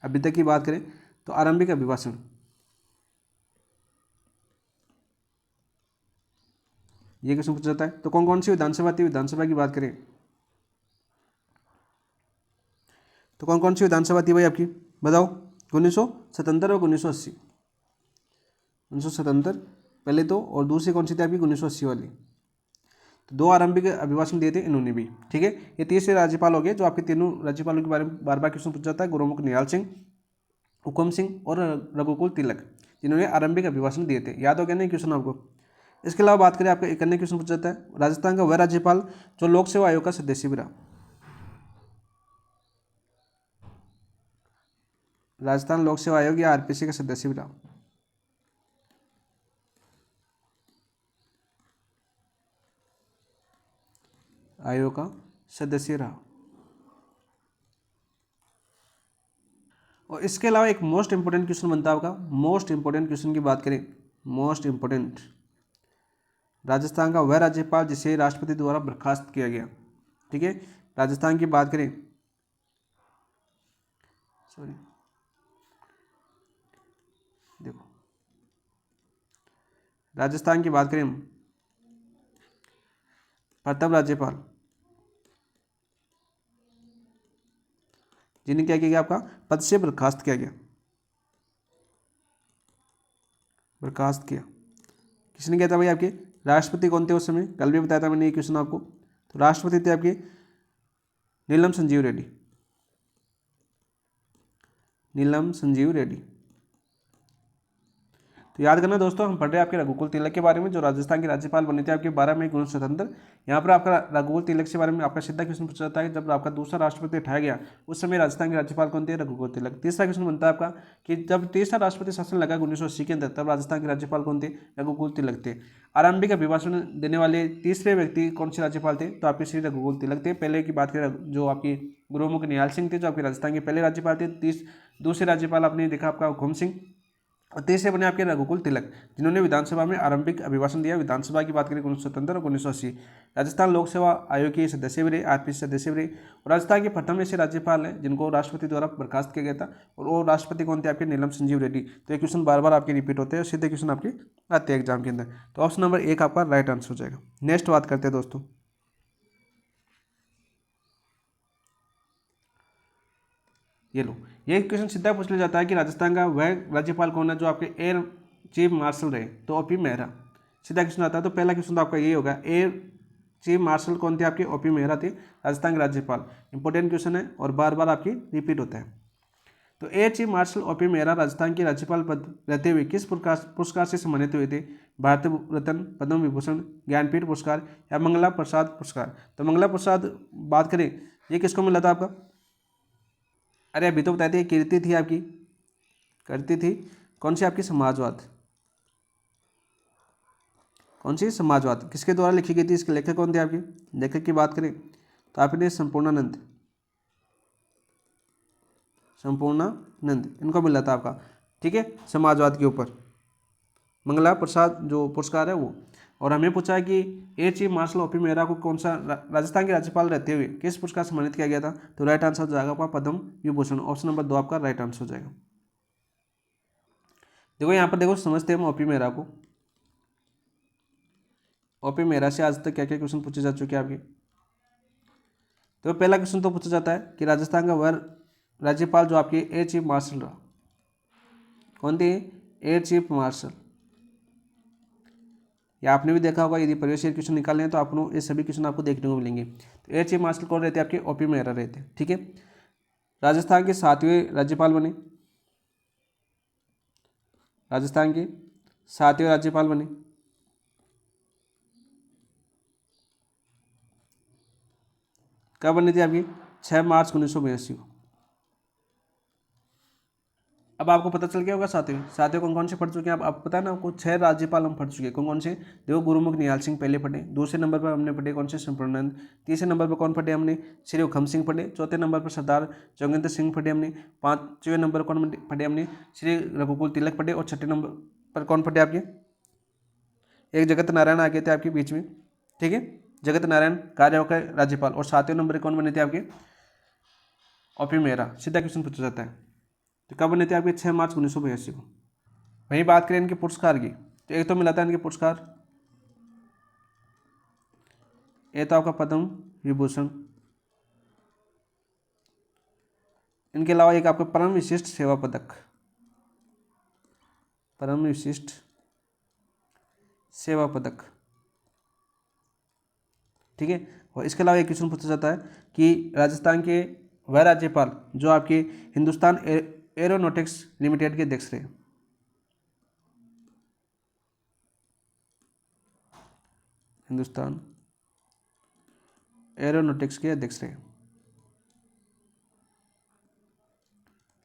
अभी तक की बात करें तो आरंभिक अभिभाषण, ये क्वेश्चन पूछा जाता है। तो कौन कौन सी विधानसभा थी? विधानसभा की बात करें तो कौन कौन सी विधानसभा थी भाई आपकी? बताओ। 1977 और 1980। 1977 पहले तो, और दूसरी कौन सी थी आपकी? 1980 वाली। तो दो आरंभिक अभिभाषण दिए थे इन्होंने भी। ठीक है, ये तीसरे राज्यपाल हो गए जो आपके तीनों राज्यपालों के बारे में बार बार क्वेश्चन पूछा जाता है। गुरुमुख निहाल सिंह, हुकम सिंह और रघुकुल तिलक, जिन्होंने आरंभिक अभिभाषण दिए थे। याद हो गया नहीं क्वेश्चन आपको? इसके अलावा बात करें आपका एक अन्य क्वेश्चन पूछा जाता है राजस्थान का वह राज्यपाल जो लोक सेवा आयोग का सदस्य भी रहा। राजस्थान लोक सेवा आयोग या आरपीसी का सदस्य भी रहा। आयोग का सदस्य रहा। और इसके अलावा एक मोस्ट इंपोर्टेंट क्वेश्चन बनता है आपका। मोस्ट इंपोर्टेंट क्वेश्चन की बात करें, मोस्ट इंपोर्टेंट, राजस्थान का वह राज्यपाल जिसे राष्ट्रपति द्वारा बर्खास्त किया गया। ठीक है, राजस्थान की बात करें, सॉरी देखो, राजस्थान की बात करें हम, प्रथम राज्यपाल जिन्हें क्या किया गया? आपका पद से बर्खास्त किया गया। बर्खास्त किया किसने किया था भाई? आपके राष्ट्रपति कौन थे उस समय? कल भी बताया था मैंने ये क्वेश्चन आपको। तो राष्ट्रपति थे आपके नीलम संजीव रेड्डी, नीलम संजीव रेड्डी। तो याद करना दोस्तों, हम पढ़ रहे हैं आपके रघुकुल तिलक के बारे में जो राजस्थान के राज्यपाल बने थे आपके 12 मई 1977। यहाँ पर आपका रघुकुल तिलक के बारे में आपका सीधा क्वेश्चन पूछा जाता है जब आपका दूसरा राष्ट्रपति उठाया गया उस समय राजस्थान के राज्यपाल कौन थे? रघुकुल तिलक। तीसरा क्वेश्चन बनता है आपका कि जब तीसरा राष्ट्रपति शासन लगा 1980 के अंदर तब राजस्थान के राज्यपाल कौन थे? रघुकुल तिलक थे। आरंभिक अभिभाषण देने वाले तीसरे व्यक्ति कौन से राज्यपाल थे? तो आपके श्री रघुकुल तिलक थे। पहले की बात करें जो आपकी गुरुमुख निहाल सिंह थे जो आपके राजस्थान के पहले राज्यपाल थे। दूसरे राज्यपाल आपने देखा आपका हुकम सिंह, और तीसरे बने आपके रघुकुल तिलक जिन्होंने विधानसभा में आरंभिक अभिभाषण दिया। विधानसभा की बात करें 1977 और 1980। राजस्थान लोक सेवा आयोग के सदस्य भी रहे, आरपीसी सदस्य भी रहे, और राजस्थान के प्रथम ऐसे राज्यपाल हैं जिनको राष्ट्रपति द्वारा बर्खास्त किया गया था। और वो राष्ट्रपति कौन थे? आपके नीलम संजीव रेड्डी। तो ये क्वेश्चन बार बार आपके रिपीट होते हैं, सीधे क्वेश्चन आपके आते हैं एग्जाम के अंदर। तो ऑप्शन नंबर 1 आपका राइट आंसर हो जाएगा। नेक्स्ट बात करते हैं दोस्तों, ये लो, ये क्वेश्चन सीधा पूछ लिया जाता है कि राजस्थान का वह राज्यपाल कौन है जो आपके एयर चीफ मार्शल रहे? तो ओपी मेहरा। सीधा क्वेश्चन आता है, तो पहला क्वेश्चन तो आपका ये होगा, एयर चीफ मार्शल कौन थे? आपके ओपी मेहरा थे, राजस्थान के राज्यपाल। इंपॉर्टेंट क्वेश्चन है और बार बार आपकी रिपीट होता है। तो air chief marshal OP Mehra Rajasthan के राज्यपाल पद रहते हुए किस पुरस्कार से सम्मानित हुए थे? भारत रत्न, पद्म विभूषण, ज्ञानपीठ पुरस्कार या मंगला प्रसाद पुरस्कार। तो मंगला प्रसाद बात करें, ये किसको मिला था आपका? अरे अभी तो बताए थे, कीर्ति थी आपकी, करती थी कौन सी? आपकी समाजवाद, कौन सी, समाजवाद, किसके द्वारा लिखी गई थी, इसके लेखक कौन थे आपके, लेखक की बात करें तो आपने संपूर्णानंद, संपूर्णानंद इनको मिला था आपका, ठीक है, समाजवाद के ऊपर मंगला प्रसाद जो पुरस्कार है वो। और हमें पूछा है कि air chief marshal OP Mehra को कौन सा राजस्थान के राज्यपाल रहते हुए किस पुरस्कार सम्मानित किया गया था, तो राइट आंसर हो जाएगा आपका पद्म विभूषण, ऑप्शन नंबर 2 आपका राइट आंसर हो जाएगा। देखो यहाँ पर देखो समझते हैं हम ओपी मेहरा को। ओपी मेहरा से आज तक क्या क्या क्वेश्चन पूछे जा चुके हैं आपके। तो पहला क्वेश्चन तो पूछा जाता है कि राजस्थान का वह राज्यपाल जो आपके एयर चीफ मार्शल रहा, कौन थे, एयर चीफ मार्शल। या आपने भी देखा होगा यदि प्रीवियस ईयर क्वेश्चन निकाले हैं तो आपको ये सभी क्वेश्चन आपको देखने को मिलेंगे। तो एयर चीफ मार्शल कौन रहते हैं आपके, ओपी मेहरा रहते हैं, ठीक है। राजस्थान के 7वें राज्यपाल बने, राजस्थान के 7वें राज्यपाल बने, कब बने थे आपकी, 6 मार्च 1982 को। अब आपको पता चल गया होगा सातवें कौन कौन से पढ़ चुके हैं आप, आपको पता है ना, आपको 6 राज्यपाल हम पढ़ चुके हैं, कौन कौन से, देखो गुरुमुख निहाल सिंह पहले पढ़े, दूसरे नंबर पर हमने पढ़े कौन से, संपूर्णानंद, तीसरे नंबर पर कौन पढ़े हमने, श्री उखम सिंह पढ़े, चौथे नंबर पर सरदार जोगेंद्र सिंह पढ़े हमने, 5वें नंबर पर कौन पढ़े हमने, श्री रघुकुल तिलक पढ़े, और 6ठे नंबर पर कौन पढ़े आपके, एक जगत नारायण आ गए थे आपके बीच में, ठीक है, जगत नारायण कार्य के राज्यपाल, और 7वें नंबर पर कौन बने थे आपके, ओपी मेहरा। सीधा क्वेश्चन पूछा जाता है। तो कब बने थे आपके, 6 मार्च 1982 को। वहीं बात करें इनके पुरस्कार की, तो एक तो मिला था इनके पुरस्कार, एक तो आपका पद्म विभूषण, इनके अलावा एक आपका परम विशिष्ट सेवा पदक, परम विशिष्ट सेवा पदक, ठीक है। और इसके अलावा एक क्वेश्चन पूछा जाता है कि राजस्थान के वह राज्यपाल जो आपके हिंदुस्तान एरोनॉटिक्स लिमिटेड के अध्यक्ष रहे, हिंदुस्तान एरोनॉटिक्स के अध्यक्ष रहे,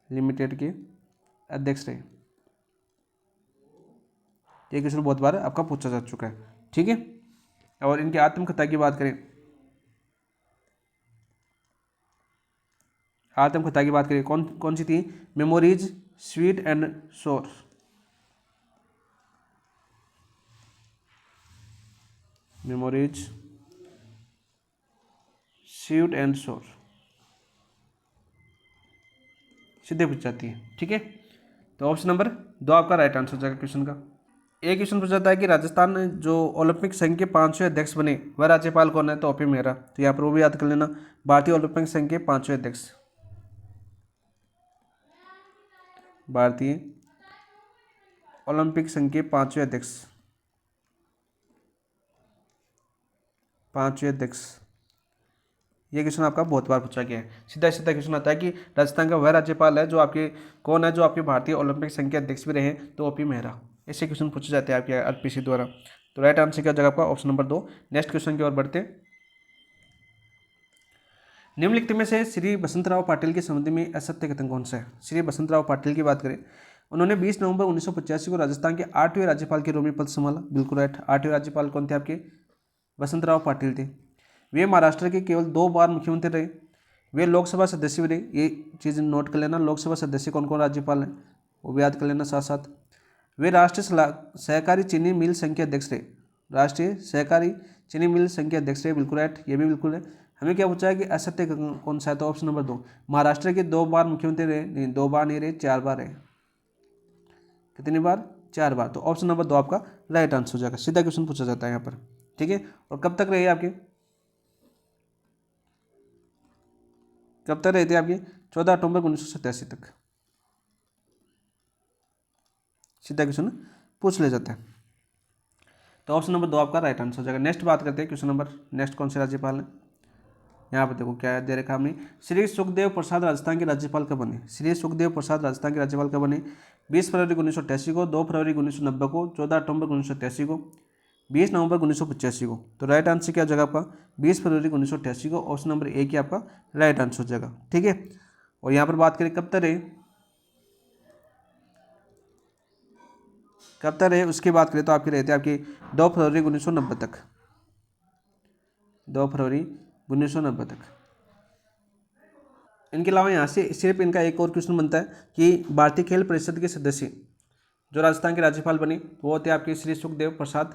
लिमिटेड के अध्यक्ष रहे। ये क्वेश्चन बहुत बार आपका पूछा जा चुका है, ठीक है। और इनकी आत्मकथा की बात करें, आत्मकथा की बात करें कौन कौन सी थी, मेमोरीज स्वीट एंड सोर, मेमोरीज स्वीट एंड सोर, सीधे पूछ जाती है, ठीक है। तो ऑप्शन नंबर 2 आपका राइट आंसर हो जाएगा क्वेश्चन का। एक क्वेश्चन पूछा जाता है कि राजस्थान में जो ओलंपिक संघ के 5वें अध्यक्ष बने वह राज्यपाल कौन है, तो ओपी मेहरा। तो यहाँ पर वो भी याद कर लेना, भारतीय ओलंपिक संघ के 5वें अध्यक्ष, भारतीय ओलंपिक संघ के 5वें अध्यक्ष, 5वें अध्यक्ष। ये क्वेश्चन आपका बहुत बार पूछा गया है। सीधा सीधा क्वेश्चन आता है कि राजस्थान का वह राज्यपाल है जो आपके कौन है, जो आपके भारतीय ओलंपिक संघ के अध्यक्ष भी रहे, तो ओपी मेहरा। ऐसे क्वेश्चन पूछे जाते हैं आपके आरपीसी द्वारा। तो राइट आंसर क्या जगह आपका, ऑप्शन नंबर 2। नेक्स्ट क्वेश्चन की ओर बढ़ते हैं। निम्नलिखित में से श्री बसंतराव पाटिल के संबंध में असत्य कथन कौन सा है। श्री बसंतराव पाटिल की बात करें, उन्होंने 20 नवंबर 1985 को राजस्थान के 8वें राज्यपाल के रूप में पद संभाला, बिल्कुल राइट। 8वें राज्यपाल कौन थे आपके, बसंतराव पाटिल थे। वे महाराष्ट्र के केवल 2 बार मुख्यमंत्री रहे। वे लोकसभा सदस्य भी रहे, ये चीज़ नोट कर लेना, लोकसभा सदस्य कौन कौन राज्यपाल हैं वो भी याद कर लेना साथ साथ। वे राष्ट्रीय सहकारी चीनी मिल संघ के अध्यक्ष रहे, राष्ट्रीय सहकारी चीनी मिल संघ के अध्यक्ष रहे, बिल्कुल राइट, ये भी बिल्कुल है। हमें क्या पूछा है कि असत्य कौन सा है, तो ऑप्शन नंबर 2। महाराष्ट्र के 2 बार मुख्यमंत्री रहे, नहीं 2 बार नहीं रहे, 4 बार रहे। कितनी बार, 4 बार। तो ऑप्शन नंबर 2 आपका राइट आंसर हो जाएगा। सीधा क्वेश्चन पूछा जाता है यहाँ पर, ठीक है। और कब तक रहे आपके, कब तक रहे थे आपके, 14 अक्टूबर 1987 तक। सीधा क्वेश्चन पूछ ले जाता है। तो ऑप्शन नंबर 2 आपका राइट आंसर हो जाएगा। नेक्स्ट बात करते हैं क्वेश्चन नंबर, नेक्स्ट कौन से राज्यपाल हैं। यहाँ पर देखो क्या दे रखा हमने, श्री सुखदेव प्रसाद राजस्थान के राज्यपाल कब बने। श्री सुखदेव प्रसाद राजस्थान के राज्यपाल कब बने, 20 फरवरी 1988 को, 2 फरवरी 1990 को, 14 अक्टूबर 1988 को, 20 नवंबर 1985 को। तो राइट आंसर क्या हो जाएगा आपका, 20 फरवरी 1988 को, ऑप्शन नंबर 1 ही आपका राइट आंसर हो जाएगा, ठीक है। और यहाँ पर बात करें कब तक रहे, कब तक रहे उसकी बात करें तो आपकी रहते आपकी 2 फरवरी 1990 तक, 2 फरवरी 1990 तक। इनके अलावा यहाँ से सिर्फ इनका एक और क्वेश्चन बनता है कि भारतीय खेल परिषद के सदस्य जो राजस्थान के राज्यपाल बने वो होते हैं आपके श्री सुखदेव प्रसाद।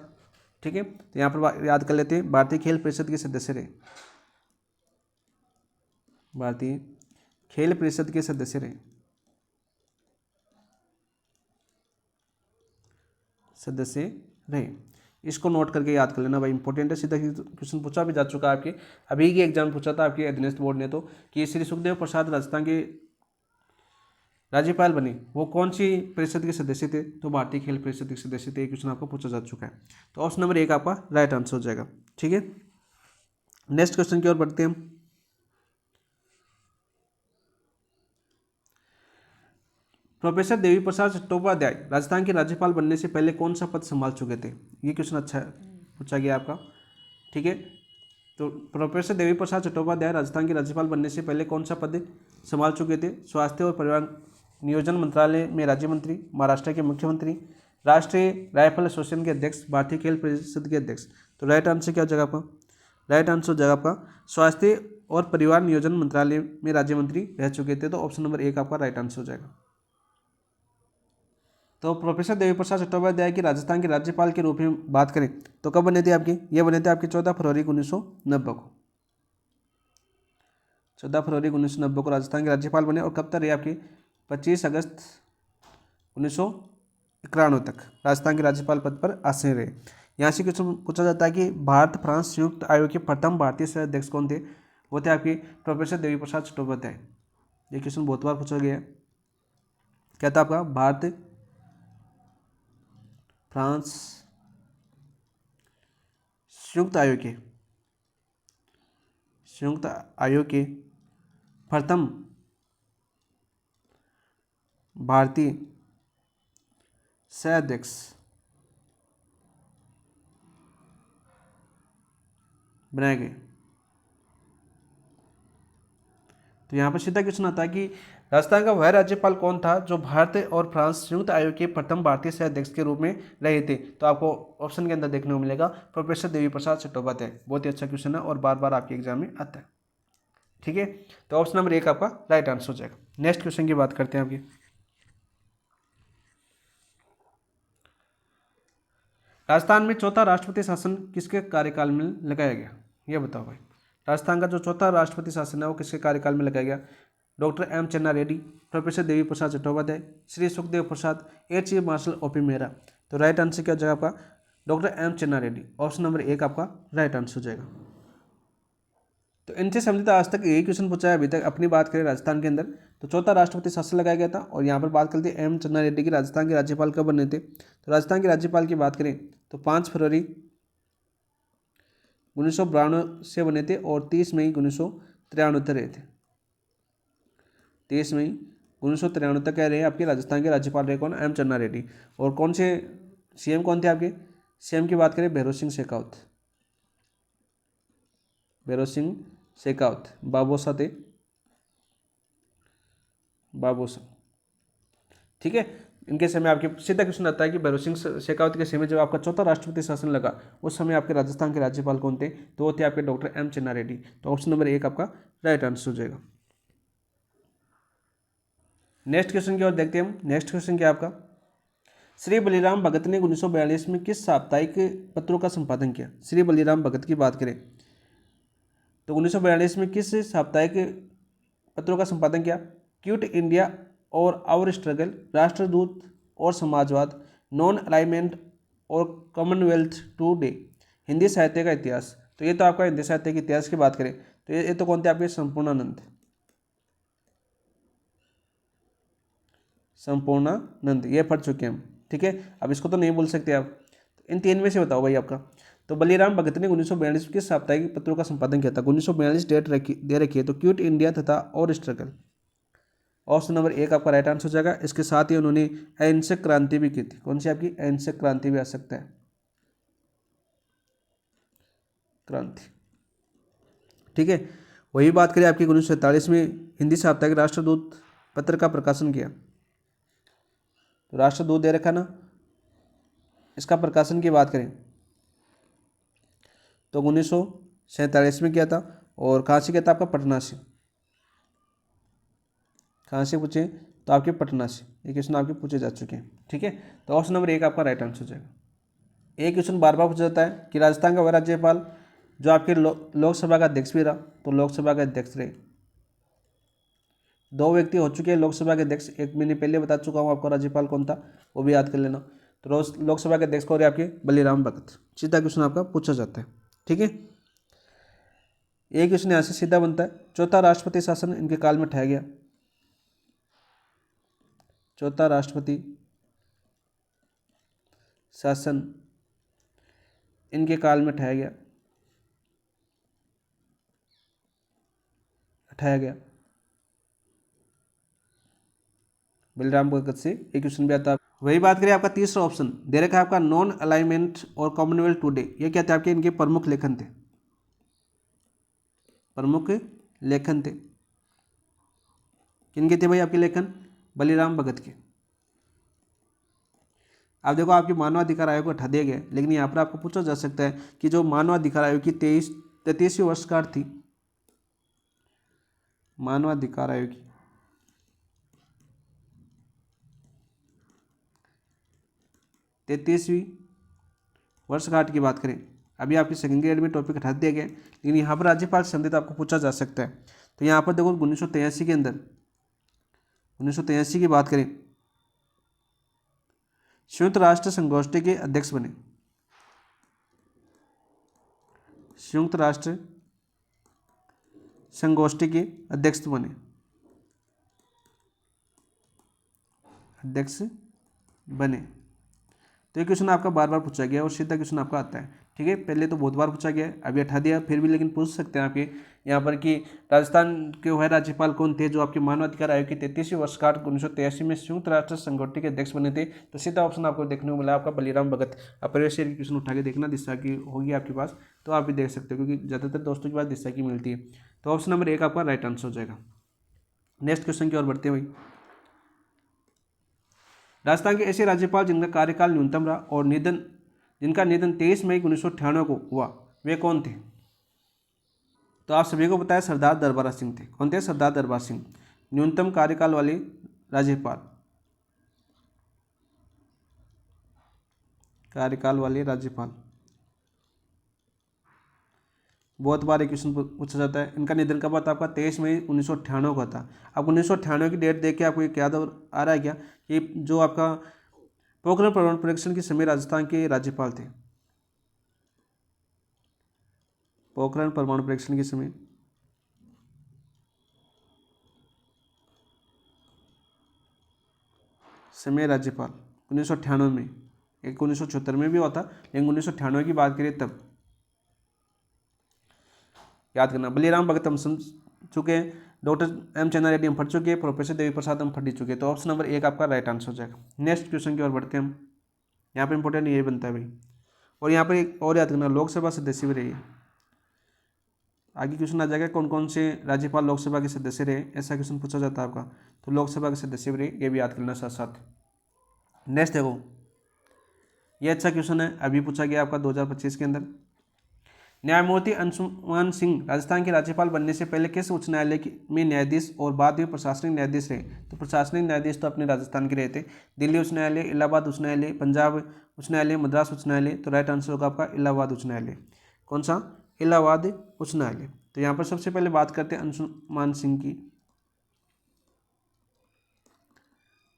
ठीक है, तो यहाँ पर याद कर लेते हैं, भारतीय खेल परिषद के सदस्य रहे, भारतीय खेल परिषद के सदस्य रहे, सदस्य रहे। इसको नोट करके याद कर लेना भाई, इंपॉर्टेंट है, सीधा क्वेश्चन पूछा भी जा चुका है आपके, अभी की एग्जाम पूछा था आपके अधीनस्थ बोर्ड ने, तो कि श्री सुखदेव प्रसाद राजस्थान के राज्यपाल बने वो कौन सी परिषद के सदस्य थे, तो भारतीय खेल परिषद के सदस्य थे। क्वेश्चन आपको पूछा जा चुका है, तो ऑप्शन नंबर 1 आपका राइट आंसर हो जाएगा। ठीक है, नेक्स्ट क्वेश्चन की ओर बढ़ते हैं हम। प्रोफेसर देवी प्रसाद चट्टोपाध्याय राजस्थान के राज्यपाल बनने से पहले कौन सा पद संभाल चुके थे, ये क्वेश्चन अच्छा पूछा गया आपका। ठीक है, तो प्रोफेसर देवी प्रसाद चट्टोपाध्याय राजस्थान के राज्यपाल बनने से पहले कौन सा पद संभाल चुके थे, स्वास्थ्य और परिवार नियोजन मंत्रालय में राज्य मंत्री, महाराष्ट्र के मुख्यमंत्री, राष्ट्रीय राइफल एसोसिएशन के अध्यक्ष, भारतीय खेल परिषद के अध्यक्ष। तो राइट आंसर क्या हो जाएगा आपका, राइट आंसर हो जाएगा आपका स्वास्थ्य और परिवार नियोजन मंत्रालय में राज्य मंत्री रह चुके थे, तो ऑप्शन नंबर 1 आपका राइट आंसर हो जाएगा। तो प्रोफेसर देवी प्रसाद चट्टोपाध्याय की राजस्थान के राज्यपाल के रूप में बात करें तो कब बने थे आपके, ये बने थे आपके 14 फरवरी 1990 को, 14 फरवरी 1990 को राजस्थान के राज्यपाल बने, और कब तक रहे आपके 25 अगस्त 1991 तक राजस्थान के राज्यपाल पद पर आसीन रहे। यहाँ से क्वेश्चन पूछा जाता है कि भारत फ्रांस संयुक्त आयोग के प्रथम भारतीय सह अध्यक्ष कौन थे, वो थे आपके प्रोफेसर देवी प्रसाद चट्टोपाध्याय। ये क्वेश्चन बहुत बार पूछा गया है, क्या था आपका, भारत फ्रांस संयुक्त आयोग के प्रथम भारतीय सह अध्यक्ष बनाए गए। तो यहाँ पर सीधा क्वेश्चन आता है कि राजस्थान का वह राज्यपाल कौन था जो भारत और फ्रांस संयुक्त आयोग के प्रथम भारतीय सह अध्यक्ष के रूप में रहे थे, तो आपको ऑप्शन के अंदर देखने को मिलेगा प्रोफेसर देवी प्रसाद चट्टोपाध्याय। बहुत ही अच्छा क्वेश्चन है और बार बार आपके एग्जाम में आता है। ठीक है, तो ऑप्शन नंबर 1 आपका राइट आंसर हो जाएगा। नेक्स्ट क्वेश्चन की बात करते हैं आपकी। राजस्थान में चौथा राष्ट्रपति शासन किसके कार्यकाल में लगाया गया, ये बताओ भाई। राजस्थान का जो चौथा राष्ट्रपति शासन है वो किसके कार्यकाल में लगाया गया, doctor M Channa Reddy, professor Devi Prasad Chattopadhyay, Shri Sukhdev Prasad, air chief marshal OP Mehra. तो राइट आंसर क्या हो जाएगा आपका, doctor M Channa Reddy. Option number 1 आपका राइट आंसर हो जाएगा। तो इनसे संबंधित आज तक यही क्वेश्चन पूछा है अभी तक। अपनी बात करें राजस्थान के अंदर तो चौथा राष्ट्रपति शासन लगाया गया था, और यहाँ पर बात करते हैं एम चन्ना रेड्डी की राजस्थान के राज्यपाल कब बने थे। तो राजस्थान के राज्यपाल की बात करें तो 5 फरवरी 1992 से बने थे, और 30 मई 1993 तक रहे थे। 30 मई 1993 तक कह रहे हैं आपके राजस्थान के राज्यपाल रहे कौन, एम चन्ना रेड्डी। और कौन से सीएम कौन थे आपके, सीएम की बात करें भैरों सिंह शेखावत, भैरों सिंह शेखावत, बाबोसा थे, बाबोसा। ठीक है, इनके समय आपके सीधा क्वेश्चन आता है कि भैरों सिंह शेखावत के समय जब आपका चौथा राष्ट्रपति शासन लगा उस समय आपके राजस्थान के राज्यपाल कौन थे, तो वो थे आपके डॉक्टर एम चन्ना रेड्डी। तो ऑप्शन नंबर 1 आपका राइट आंसर हो जाएगा। नेक्स्ट क्वेश्चन की ओर देखते हैं हम। नेक्स्ट क्वेश्चन क्या आपका, श्री बलिराम भगत ने 1942 में किस साप्ताहिक पत्रों का संपादन किया। श्री बलिराम भगत की बात करें तो 1942 में किस साप्ताहिक पत्रों का संपादन किया, क्विट इंडिया और आवर स्ट्रगल, राष्ट्रदूत और समाजवाद, नॉन अलाइनमेंट और कॉमनवेल्थ टुडे, हिंदी साहित्य का इतिहास। तो ये तो आपका हिंदी साहित्य के इतिहास की बात करें तो ये तो कौन थे आपके, संपूर्णानंद, संपूर्णानंद, ये पढ़ चुके हैं हम। ठीक है, अब इसको तो नहीं बोल सकते आप, इन 3 में से बताओ भाई आपका। तो बलिराम भगत ने 1942 के साप्ताहिक पत्रों का संपादन किया था, 1942 डेट दे रखी है, तो क्विट इंडिया तथा और स्ट्रगल। ऑप्शन नंबर 1 आपका राइट आंसर हो जाएगा। इसके साथ ही उन्होंने अहिंसक क्रांति भी की थी, कौन सी आपकी, अहिंसक क्रांति भी आ सकता है, क्रांति। ठीक है, वही बात करें आपकी 1947 में हिंदी साप्ताहिक राष्ट्रदूत पत्र का प्रकाशन किया, तो राष्ट्रदूत दे रखा ना, इसका प्रकाशन की बात करें तो 1947 में किया था। और कहाँ से किया था? आपका पटना से। कहाँ से पूछे? तो आपके पटना से। ये क्वेश्चन आपके पूछे जा चुके हैं, ठीक है। तो ऑप्शन नंबर 1 आपका राइट आंसर हो जाएगा। एक क्वेश्चन बार बार पूछा जाता है कि राजस्थान का वह राज्यपाल जो आपके लोकसभा का अध्यक्ष भी रहा, तो लोकसभा के अध्यक्ष रहे। 2 व्यक्ति हो चुके हैं लोकसभा के अध्यक्ष, एक मैंने पहले बता चुका हूँ आपको राज्यपाल कौन था, वो भी याद कर लेना। तो लोकसभा के अध्यक्ष कौन है? आपके बलीराम भगत। सीधा क्वेश्चन आपका पूछा जाता है, ठीक है। एक क्वेश्चन यहाँ से सीधा बनता है, चौथा राष्ट्रपति शासन इनके काल में उठाया गया। चौथा राष्ट्रपति शासन इनके काल में उठाया गया। बलराम भगत से एक क्वेश्चन भी आता है। वही बात करें आपका तीसरा ऑप्शन दे रखा है आपका, नॉन अलाइनमेंट और कॉमनवेल्थ टुडे। ये क्या थे? आपके इनके प्रमुख लेखन थे। प्रमुख लेखन थे किनके थे भाई? आपके लेखन बलीराम भगत के। आप देखो आपके मानवाधिकार आयोग को हटा दिया गया, लेकिन यहाँ पर आपको पूछा जा सकता है कि जो मानवाधिकार आयोग की 33वीं वर्षगांठ थी, मानवाधिकार आयोग की 33वीं वर्षगांठ की बात करें, अभी आपके सेकंड ग्रेड में टॉपिक हटा दिया गया, लेकिन यहाँ पर राज्यपाल संबंधित आपको पूछा जा सकता है। तो यहाँ पर देखो 1983 के अंदर, 1983 की बात करें, संयुक्त राष्ट्र संगोष्ठी के अध्यक्ष बने। संयुक्त राष्ट्र संगोष्ठी के अध्यक्ष बने, अध्यक्ष बने। तो ये क्वेश्चन आपका बार बार पूछा गया और सीधा क्वेश्चन आपका आता है, ठीक है। पहले तो बहुत बार पूछा गया है, अभी हटा दिया फिर भी, लेकिन पूछ सकते हैं आपके यहाँ पर कि राजस्थान के वह राज्यपाल कौन थे जो आपके मानवाधिकार आयोग की 33वीं वर्षगांठ 1983 में संयुक्त राष्ट्र संगोष्ठी के अध्यक्ष बने थे। तो सीधा ऑप्शन आपको देखने को मिला आपका बलीराम भगत। आप परिवेश की क्वेश्चन उठा के देखना, दिशा की होगी आपके पास, तो आप भी देख सकते हो, क्योंकि ज़्यादातर दोस्तों के पास दिशा की मिलती है। तो ऑप्शन नंबर 1 आपका राइट आंसर हो जाएगा। नेक्स्ट क्वेश्चन की ओर बढ़ते हैं भाई। राजस्थान के ऐसे राज्यपाल जिनका कार्यकाल न्यूनतम रहा और जिनका निधन 23 मई 1998 को हुआ, वे कौन थे? तो आप सभी को पता है सरदार दरबारा सिंह थे। कौन थे? सरदार दरबार सिंह, न्यूनतम कार्यकाल वाले राज्यपाल, कार्यकाल वाले राज्यपाल। बहुत बार एक क्वेश्चन पूछा जाता है। इनका निधन कब हुआ था? आपका 23 मई 1998 को था। अब 1998 की डेट देख के आपको एक याद आ रहा है क्या कि जो आपका पोखरण परमाणु परीक्षण के समय राजस्थान के राज्यपाल थे? पोखरण परमाणु परीक्षण के समय राज्यपाल 1998 में, एक 1976 में भी हुआ था, लेकिन 1998 की बात करें तब याद करना। बलीराम भगत हम सुन चुके हैं, डॉक्टर एम चंद्रा रेड्डी हम पढ़ चुके हैं, प्रोफेसर देवी प्रसाद हम पढ़ चुके हैं। तो ऑप्शन नंबर 1 आपका राइट आंसर हो जाएगा। नेक्स्ट क्वेश्चन की ओर बढ़ते हैं हम। यहाँ पर इंपॉर्टेंट ये बनता है भाई, और यहाँ पर एक और याद करना, लोकसभा सदस्य भी रही। आगे क्वेश्चन आ जाएगा कौन कौन से राज्यपाल लोकसभा के सदस्य रहे, ऐसा क्वेश्चन पूछा जाता है आपका। तो लोकसभा के सदस्य भी रहे, ये भी याद करना साथ साथ। नेक्स्ट देखो, ये अच्छा क्वेश्चन है, अभी पूछा गया आपका 2025 के अंदर। न्यायमूर्ति अंशुमान सिंह राजस्थान के राज्यपाल बनने से पहले किस उच्च न्यायालय में न्यायाधीश और बाद में प्रशासनिक न्यायाधीश रहे? तो प्रशासनिक न्यायाधीश तो अपने राजस्थान के रहे थे। दिल्ली उच्च न्यायालय, इलाहाबाद उच्च न्यायालय, पंजाब उच्च न्यायालय, मद्रास उच्च न्यायालय। तो राइट आंसर होगा आपका इलाहाबाद उच्च न्यायालय। कौन सा? इलाहाबाद उच्च न्यायालय। तो यहाँ पर सबसे पहले बात करते हैं अंशुमान सिंह की।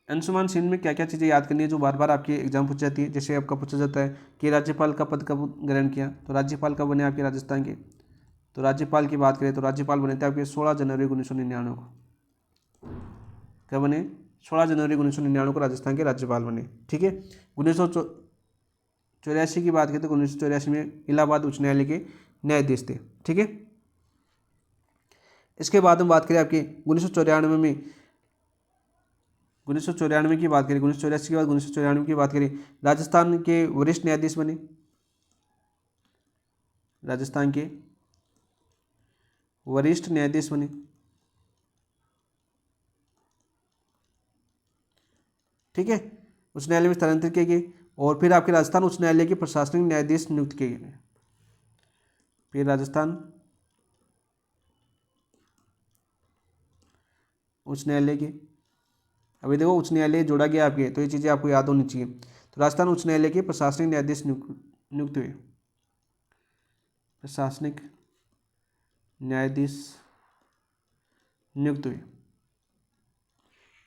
अंशुमान सिंह में क्या क्या चीज़ें याद करनी है जो बार बार आपकी एग्जाम पूछ जाती है। जैसे आपका पूछा जाता है कि राज्यपाल का पद कब ग्रहण किया, तो राज्यपाल कब बने आपके राजस्थान के? तो राज्यपाल की बात करें तो राज्यपाल बने थे आपके 16 जनवरी 1999 को। कब बने? 16 जनवरी 1999 को राजस्थान के राज्यपाल बने, ठीक है। 1984 की बात करें तो 1984 में इलाहाबाद उच्च न्यायालय के न्यायाधीश थे, ठीक है। इसके बाद हम बात करें आपके 1994 में, 1994 की बात करें, 1984 के बाद 1994 की बात करें, राजस्थान के वरिष्ठ न्यायाधीश बने, राजस्थान के वरिष्ठ न्यायाधीश बने, ठीक है। उस न्यायालय में स्थानांतरित किए गए। और फिर आपके राजस्थान उच्च न्यायालय के प्रशासनिक न्यायाधीश नियुक्त किए गए। फिर राजस्थान उच्च न्यायालय की, अभी देखो उच्च न्यायालय जोड़ा गया आपके, तो ये चीज़ें आपको याद होनी चाहिए। तो राजस्थान उच्च न्यायालय के प्रशासनिक न्यायाधीश नियुक्त हुए, प्रशासनिक न्यायाधीश नियुक्त हुए।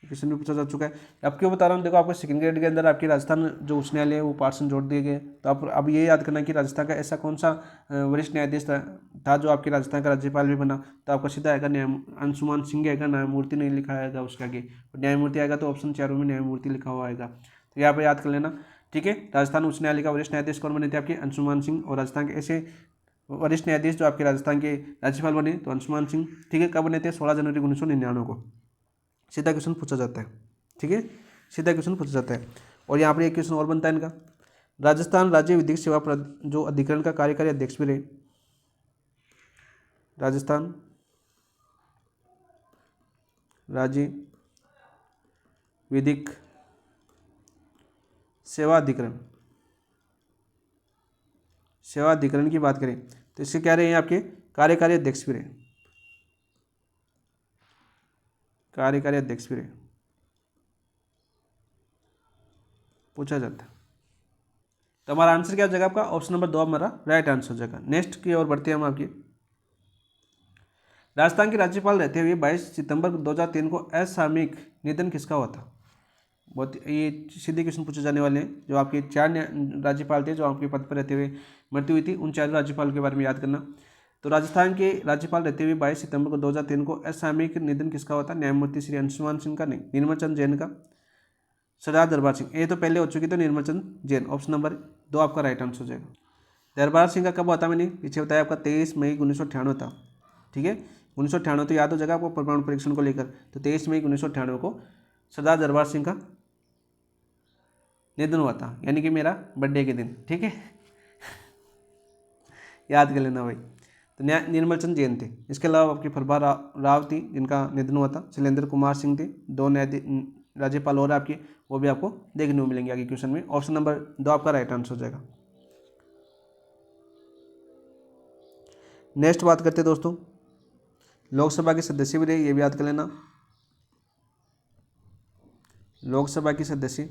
क्वेश्चन भी पूछा जा चुका है। अब क्यों बता रहा हूँ, देखो आपको सेकंड ग्रेड के अंदर आपकी राजस्थान जो उच्च न्यायालय है वो पार्सन जोड़ दिए गए। तो आप अब ये याद करना कि राजस्थान का ऐसा कौन सा वरिष्ठ न्यायाधीश था जो आपके राजस्थान का राज्यपाल भी बना। तो आपका सीधा आएगा अंशुमान सिंह आएगा, न्यायमूर्ति नहीं लिखा आएगा उसके आगे। न्यायमूर्ति आएगा तो ऑप्शन चारों में न्यायमूर्ति लिखा हुआ आएगा, तो यहाँ पर याद कर लेना। ठीक है, राजस्थान उच्च न्यायालय का वरिष्ठ न्यायाधीश कौन बने थे आपके, अंशुमान सिंह। और राजस्थान के ऐसे वरिष्ठ न्यायाधीश जो आपके राजस्थान के राज्यपाल बने तो अंशुमान सिंह। ठीक है, कब बने थे, 16 जनवरी 1999 को। सीधा क्वेश्चन पूछा जाता है। ठीक है, सीधा क्वेश्चन पूछा जाता है। और यहाँ पर एक क्वेश्चन और बनता है इनका, राजस्थान राज्य विधिक सेवा जो अधिकरण का कार्यकारी अध्यक्ष भी रहे। राजस्थान राज्य विधिक सेवा अधिकरण, सेवा अधिकरण की बात करें तो इससे क्या रहे हैं आपके कार्यकारी अध्यक्ष भी रहे, कार्यकारी अध्यक्ष भी रहे, पूछा जाता है। तो हमारा आंसर क्या हो जाएगा आपका, ऑप्शन नंबर 2 हमारा राइट आंसर हो जाएगा। नेक्स्ट की ओर बढ़ते हैं हम आपकी, राजस्थान के राज्यपाल रहते हुए 22 सितंबर 2003 को असामयिक निधन किसका हुआ था। बहुत ये सीधे क्वेश्चन पूछे जाने वाले हैं। जो आपके 4 राज्यपाल थे जो आपके पद पर रहते हुए मृत्यु हुई थी, उन 4 राज्यपाल के बारे में याद करना। तो राजस्थान के राज्यपाल रहते हुए 22 सितंबर को 2003 को असामयिक निधन किसका हुआ था, न्यायमूर्ति श्री अंशुमान सिंह का, नहीं निर्मल चंद जैन का, सरदार दरबार सिंह। ये तो पहले हो चुकी, तो निर्मल चंद जैन, ऑप्शन नंबर 2 आपका राइट आंसर हो जाएगा। दरबार सिंह का कब हुआ था, मैंने पीछे बताया आपका 23 मई 1998 था। ठीक है, 1998 तो याद हो जाएगा आपको परमाणु परीक्षण को लेकर। तो 23 मई 1998 को सरदार दरबार सिंह का निधन हुआ था, यानी कि मेरा बर्थडे के दिन। ठीक है, याद कर लेना भाई। तो निर्मल चंद जैन थे। इसके अलावा आपकी प्रभा राव थी जिनका निधन हुआ था, शैलेंद्र कुमार सिंह थे, 2 राज्यपाल और आपके वो भी आपको देखने को मिलेंगे आगे क्वेश्चन में। ऑप्शन नंबर 2 आपका राइट आंसर हो जाएगा। नेक्स्ट बात करते हैं दोस्तों, लोकसभा के सदस्य भी रहे, ये भी याद कर लेना। लोकसभा के सदस्य,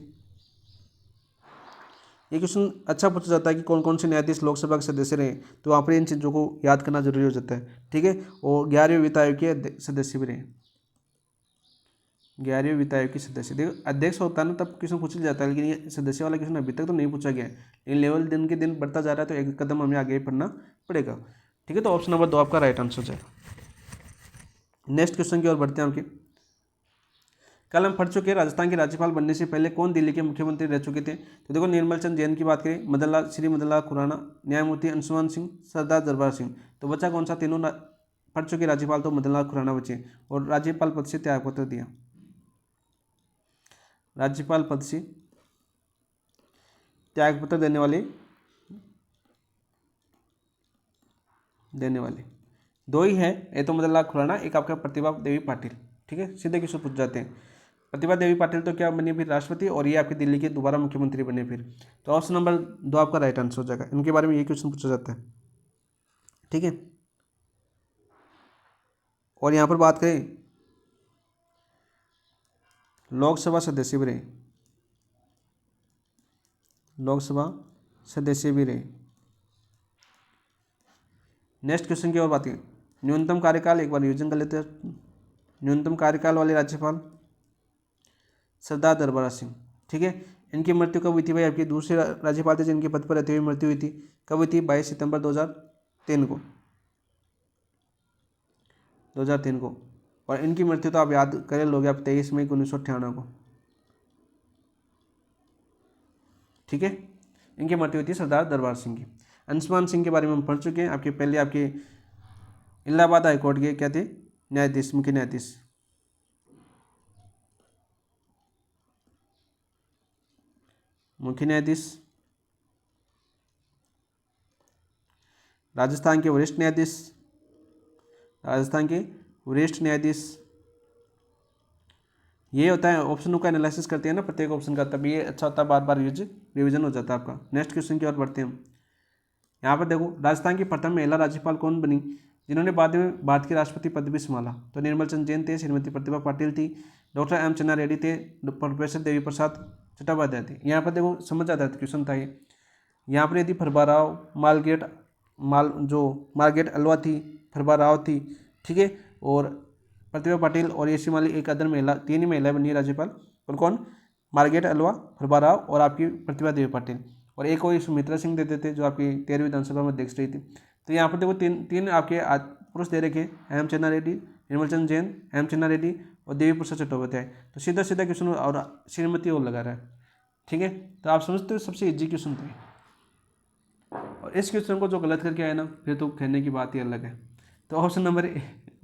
ये क्वेश्चन अच्छा पूछा जाता है कि कौन कौन से न्यायाधीश लोकसभा के सदस्य रहे, तो वहाँ पर इन चीज़ों को याद करना जरूरी हो जाता है। ठीक है, और 11वें वित्त आयोग के सदस्य भी रहे, 11वें वित्त आयोग के सदस्य। देखो अध्यक्ष होता है ना तब क्वेश्चन पूछ लिया जाता है, लेकिन ये सदस्य वाला क्वेश्चन अभी तक तो नहीं पूछा गया है, लेकिन लेवल दिन के दिन बढ़ता जा रहा है, तो एक कदम हमें आगे पढ़ना पड़ेगा। ठीक है, तो ऑप्शन नंबर 2 आपका राइट आंसर हो जाएगा। नेक्स्ट क्वेश्चन की ओर बढ़ते हैं आपके, कल हम पढ़ चुके हैं राजस्थान के राज्यपाल बनने से पहले कौन दिल्ली के मुख्यमंत्री रह चुके थे। तो देखो निर्मल चंद जैन की बात करें, श्री मदन लाल खुराना, न्यायमूर्ति अंशुमान सिंह, सरदार दरबार सिंह। तो बचा कौन सा, तीनों पढ़ चुके राज्यपाल तो मदन लाल खुराना बचे, और राज्यपाल पद से त्यागपत्र दिया, राज्यपाल पद से त्यागपत्र देने वाले 2 ही है, ये तो मदन लाल खुराना, एक आपका प्रतिभा देवी पाटिल। ठीक है, सीधे क्वेश्चन पूछ जाते हैं। प्रतिभा देवी पाटिल तो क्या बनी फिर राष्ट्रपति, और ये आपकी दिल्ली के दोबारा मुख्यमंत्री बने फिर। तो ऑप्शन नंबर 2 आपका राइट आंसर हो जाएगा। इनके बारे में ये क्वेश्चन पूछा जाता है। ठीक है, और यहाँ पर बात करें लोकसभा सदस्य भी रहे, लोकसभा सदस्य भी रहे। नेक्स्ट क्वेश्चन की ओर बात करें, न्यूनतम कार्यकाल, एक बार रिविजन कर लेते हैं। न्यूनतम कार्यकाल वाले राज्यपाल सरदार दरबार सिंह। ठीक है, इनकी मृत्यु कब हुई थी भाई, आपके दूसरे राज्यपाल थे जिनके पद पर रहते हुए मृत्यु हुई थी, कब हुई थी, 22 सितंबर 2003 को, 2003 को। और इनकी मृत्यु तो आप याद करें लोगे आप, 23 मई 1998 को। ठीक है, इनकी मृत्यु हुई थी सरदार दरबार सिंह की। अंशुमान सिंह के बारे में हम पढ़ चुके हैं, आपके पहले आपके इलाहाबाद हाईकोर्ट के क्या थे, न्यायाधीश, मुख्य न्यायाधीश। मुख्य न्यायाधीश, राजस्थान के वरिष्ठ न्यायाधीश, राजस्थान के वरिष्ठ न्यायाधीश, ये होता है ऑप्शनों का एनालिसिस करते हैं ना प्रत्येक ऑप्शन का, तब ये अच्छा होता है, बार बार रिविजन हो जाता है आपका। नेक्स्ट क्वेश्चन की ओर बढ़ते हैं हम। यहाँ पर देखो, राजस्थान की प्रथम महिला राज्यपाल कौन बनी जिन्होंने बाद में भारत के राष्ट्रपति पद भी संभाला? तो निर्मल चंद्र जैन थे, श्रीमती प्रतिभा पाटिल थी, डॉक्टर एम चन्ना रेड्डी थे, प्रोफेसर देवी प्रसाद चट्टोपाध्याय थे। यहाँ पर देखो समझ आता है क्वेश्चन था ये। यहाँ पर यदि प्रभा राव, मार्गरेट अल्वा थी, प्रभा राव थी, ठीक है, और प्रतिभा पाटिल और यशी माली एक अदर महिला, तीन ही महिला बनी राज्यपाल। कौन कौन? मार्गरेट अल्वा, प्रभा राव और आपकी प्रतिभा देवी पाटिल, और एक और सुमित्रा सिंह देते थे जो आपकी 13वीं विधानसभा में अध्यक्ष रही थी। तो यहाँ पर देखो तीन तीन आपके पुरुष दे रखे, एम चन्ना रेड्डी, निर्मल चंद्र जैन, एम चन्ना रेड्डी और देवी प्रसाद चट्टोपाध्याय। तो सीधा सीधा क्वेश्चन और श्रीमती और लगा रहा है, ठीक है। तो आप समझते हो सबसे इजी क्वेश्चन था। और इस क्वेश्चन को जो गलत करके आए ना, फिर तो कहने की बात ही अलग है। तो ऑप्शन नंबर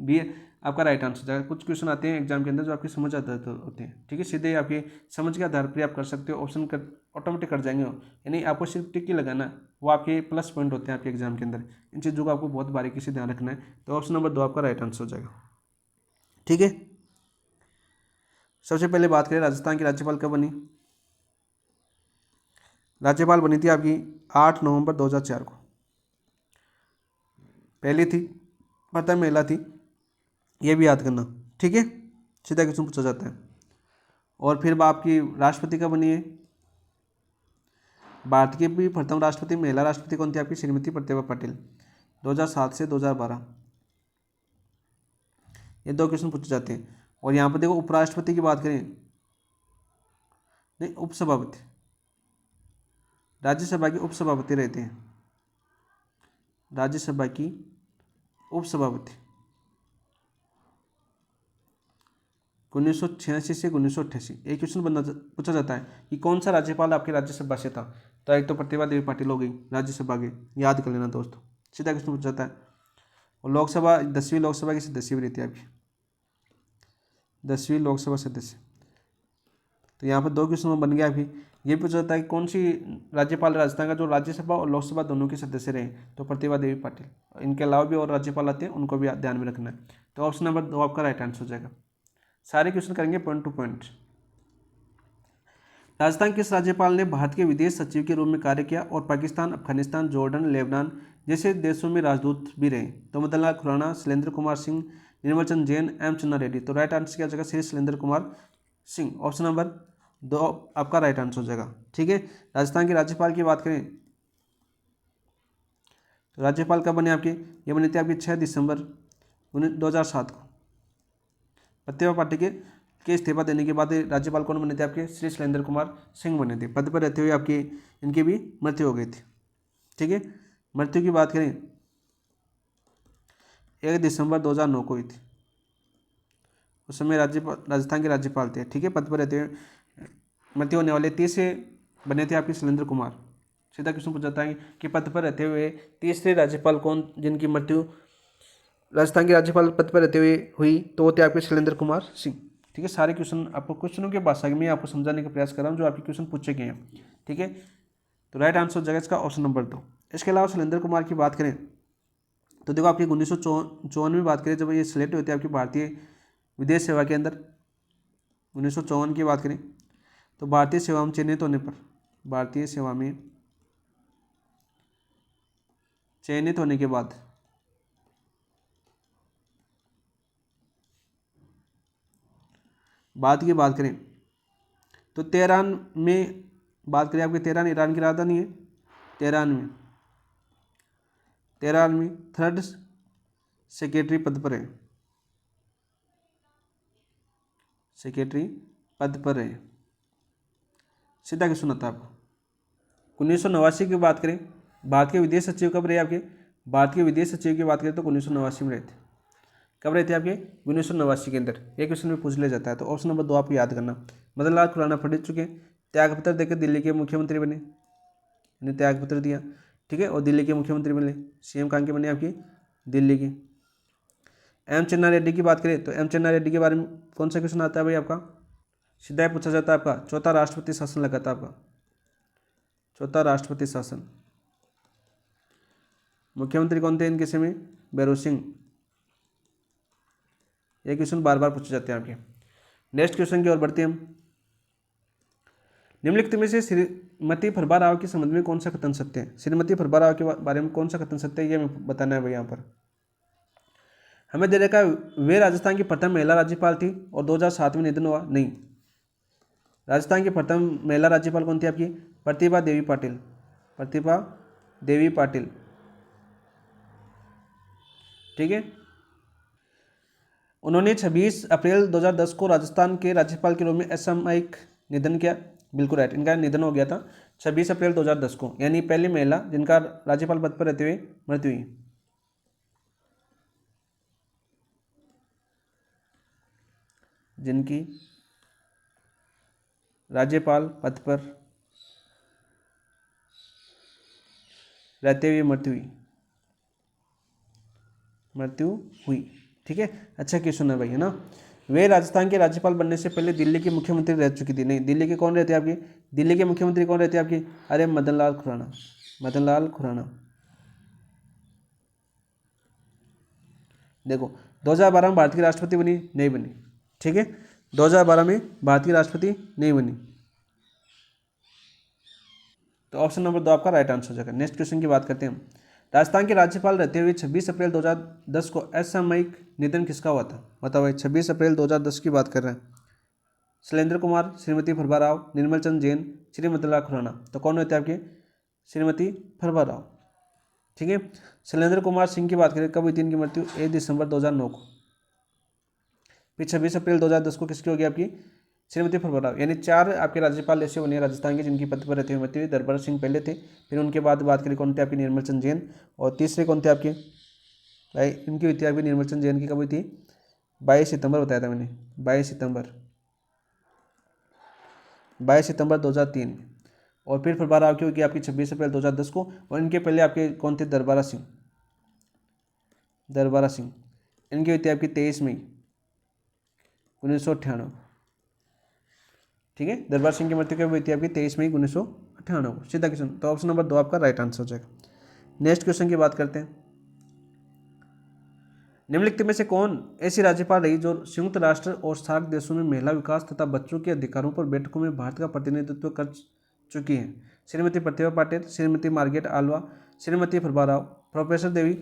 बी आपका राइट आंसर जाएगा। कुछ क्वेश्चन आते हैं एग्जाम के अंदर जो आपकी समझ आते होते हैं, ठीक है, सीधे आपकी समझ के आधार पर आप कर सकते हो, ऑप्शन कर ऑटोमेटिक कर जाएंगे। यानी आपको सिर्फ टिक ही लगाना, वो आपके प्लस पॉइंट होते हैं आपके एग्जाम के अंदर। इन चीज़ों का आपको बहुत बारीकी से ध्यान रखना है। तो ऑप्शन नंबर 2 आपका राइट आंसर हो जाएगा, ठीक है। सबसे पहले बात करें राजस्थान की राज्यपाल कब बनी? राज्यपाल बनी थी आपकी 8 नवंबर 2004 को। पहली थी, प्रथम महिला थी, ये भी याद करना, ठीक है। सीधा क्वेश्चन पूछा जाता है। और फिर आपकी राष्ट्रपति कब बनी है? भारत की भी प्रथम राष्ट्रपति महिला राष्ट्रपति कौन थी आपकी? श्रीमती प्रतिभा पाटिल, 2007 से 2012। ये 2 क्वेश्चन पूछे जाते हैं। और यहाँ पर देखो उपराष्ट्रपति की बात करें, नहीं, उपसभापति, राज्यसभा के उपसभापति रहते हैं, राज्यसभा की उपसभापति 1986 से 1988। एक क्वेश्चन पूछा जाता है कि कौन सा राज्यपाल आपके राज्यसभा से था? तो एक तो प्रतिभा देवी पाटिल हो गई राज्यसभा के, याद कर लेना दोस्तों, सीधा क्वेश्चन पूछा जाता है। और लोकसभा 10वीं लोकसभा की सदस्य भी रहती है आपकी, 10वीं लोकसभा सदस्य। तो यहाँ पर 2 क्वेश्चन बन गया अभी। ये पूछा जाता है कि कौन सी राज्यपाल राजस्थान का जो राज्यसभा और लोकसभा दोनों के सदस्य रहे? तो प्रतिभा देवी पाटिल। इनके अलावा भी और राज्यपाल आते हैं, उनको भी ध्यान में रखना है। तो ऑप्शन नंबर 2 आपका राइट आंसर हो जाएगा। सारे क्वेश्चन करेंगे पॉइंट टू पॉइंट। राजस्थान किस राज्यपाल ने भारत के विदेश सचिव के रूप में कार्य किया और पाकिस्तान, अफगानिस्तान, जॉर्डन, लेबनान जैसे देशों में राजदूत भी रहे? तो मदन लाल खुराना, शैलेंद्र कुमार सिंह, निर्मल चंद्र जैन, एम चन्ना रेड्डी। तो राइट आंसर क्या हो जाएगा? श्री शैलेंद्र कुमार सिंह। ऑप्शन नंबर 2 आपका राइट आंसर हो जाएगा, ठीक है। राजस्थान के राज्यपाल की बात करें तो राज्यपाल कब बने आपके? ये बने थे आपके 6 दिसंबर 2007 को। प्रतिभा पाटिल के इस्तीफा देने के बाद राज्यपाल कौन बने थे आपके? श्री शैलेंद्र कुमार सिंह बने थे। पद पर रहते हुए आपकी इनकी भी मृत्यु हो गई थी, ठीक है। मृत्यु की बात करें 1 दिसंबर 2009 को हुई थी। उस समय राजस्थान के राज्यपाल थे, ठीक है। पद पर रहते हुए मृत्यु होने वाले तीसरे बने थे आपके शैलेंद्र कुमार। सीधा क्वेश्चन पूछा जाता है कि पद पर रहते हुए तीसरे राज्यपाल कौन जिनकी मृत्यु राजस्थान के राज्यपाल पद पर रहते हुए हुई? तो वो थे आपके शैलेंद्र कुमार सिंह, ठीक है। सारे क्वेश्चन आपको क्वेश्चनों के भाषा में आपको समझाने का प्रयास कर रहा हूँ जो आपके क्वेश्चन पूछे गए हैं, ठीक है। तो राइट आंसर हो जाएगा इसका ऑप्शन नंबर 2। इसके अलावा शैलेंद्र कुमार की बात करें तो देखो आपकी 1954 में बात करें जब ये सिलेक्ट होते हैं आपकी भारतीय विदेश सेवा के अंदर, 1954 की बात करें तो भारतीय सेवा में चयनित होने पर, भारतीय सेवा में चयनित होने के बाद बात की बात करें तो तेहरान में बात करें आपके, तेहरान ईरान की राजधानी है। तेहरान में 3rd सेक्रेटरी पद पर है, सेक्रेटरी पद पर है। सीधा क्वेश्चन आता है आपको। 1989 की बात करें, भारत के विदेश सचिव कब रहे आपके? भारत के विदेश सचिव की बात करें तो 1989 में रहे थे। कब रहे थे आपके? 1989 के अंदर। एक क्वेश्चन में पूछ लिया जाता है। तो ऑप्शन नंबर 2 आपको याद करना। मदन लाल खुराना पढ़ चुके, त्यागपत्र देकर दिल्ली के मुख्यमंत्री बने, इन्हें त्यागपत्र दिया, ठीक है, और दिल्ली के मुख्यमंत्री बने। सीएम कहाँ के बने आपकी? दिल्ली के। एम चन्ना रेड्डी की बात करें तो एम चन्ना रेड्डी के बारे में कौन सा क्वेश्चन आता है भाई आपका? सीधा पूछा जाता है आपका चौथा राष्ट्रपति शासन लगा था आपका, चौथा राष्ट्रपति शासन। मुख्यमंत्री कौन थे इनके समय? भैरों सिंह। ये क्वेश्चन बार बार पूछे जाते हैं आपके। नेक्स्ट क्वेश्चन की ओर बढ़ते हैं हम। निम्नलिखित में से श्रीमती प्रभा राव के संबंध में कौन सा कथन सत्य है? श्रीमती प्रभा राव के बारे में कौन सा कथन सत्य है, ये हमें बताना है भाई। यहाँ पर हमें दे रखा है वे राजस्थान की प्रथम महिला राज्यपाल थी और 2007 में निधन हुआ। नहीं, राजस्थान की प्रथम महिला राज्यपाल कौन थी आपकी? प्रतिभा देवी पाटिल। प्रतिभा देवी पाटिल, ठीक है। उन्होंने 26 अप्रैल 2010 को राजस्थान के राज्यपाल के रूप में असामयिक निधन किया। बिल्कुल राइट, इनका निधन हो गया था 26 अप्रैल 2010 को, यानी पहली महिला जिनका राज्यपाल पद पर रहते हुए मृत्यु हुई। जिनकी राज्यपाल पद पर रहते हुए मृत्यु हुई, ठीक है। अच्छा क्वेश्चन है भाई, है ना। वे राजस्थान के राज्यपाल बनने से पहले दिल्ली के मुख्यमंत्री रह चुकी थी। नहीं, दिल्ली के कौन रहते हैं आपके? दिल्ली के मुख्यमंत्री कौन रहते हैं आपके? अरे मदन लाल खुराना। मदन लाल खुराना। देखो 2012 में भारत की राष्ट्रपति बनी? नहीं बनी, ठीक है। 2012 में भारत की राष्ट्रपति नहीं बनी, तो ऑप्शन नंबर 2 आपका राइट आंसर हो जाएगा। नेक्स्ट क्वेश्चन की बात करते हैं हम। राजस्थान के राज्यपाल रहते हुए 26 अप्रैल 2010 को असामयिक निधन किसका हुआ था? बताओ भाई, 26 अप्रैल 2010 की बात कर रहे हैं। शैलेंद्र कुमार, श्रीमती प्रभा राव, निर्मल चंद जैन, श्री मदन लाल खुराना। तो कौन होते हैं आपके? श्रीमती प्रभा राव, ठीक है। शैलेंद्र कुमार सिंह की बात करें, कब हुई थी इनकी मृत्यु? 1 दिसंबर 2009 को। फिर 26 अप्रैल 2010 को किसकी होगी आपकी? श्रीमती प्रभा राव। यानी 4 आपके राज्यपाल ऐसे बने राजस्थान के जिनकी पद पर रहते हुए मृत्यु हुई। दरबार सिंह पहले थे, फिर उनके बाद बात करें कौन थे आपके? निर्मल चंद जैन, और तीसरे कौन थे आपके भाई? इनकी हुई थी आपकी निर्मल चंद जैन की कब हुई थी? 22 सितंबर बताया था मैंने, 22 सितंबर 2003। और फिर प्रभा राव की होगी आपकी 26 अप्रैल 2010 को, और इनके पहले आपके कौन थे? दरबारा सिंह। इनकी हुई थी आपकी 23 मई 1998, ठीक है। दरबार सिंह की मृत्यु कब हुई थी आपकी? 23 मई 1998 को। सीधा क्वेश्चन, तो ऑप्शन नंबर 2 आपका राइट आंसर हो जाएगा। नेक्स्ट क्वेश्चन की बात करते हैं। निम्नलिखित में से कौन ऐसी राज्यपाल रही जो संयुक्त राष्ट्र और सार्क देशों में महिला विकास तथा बच्चों के अधिकारों पर बैठकों में भारत का प्रतिनिधित्व कर चुकी है? Shrimati Pratibha Patil, Shrimati Margaret Alva, Shrimati Prabha Rao, professor Devi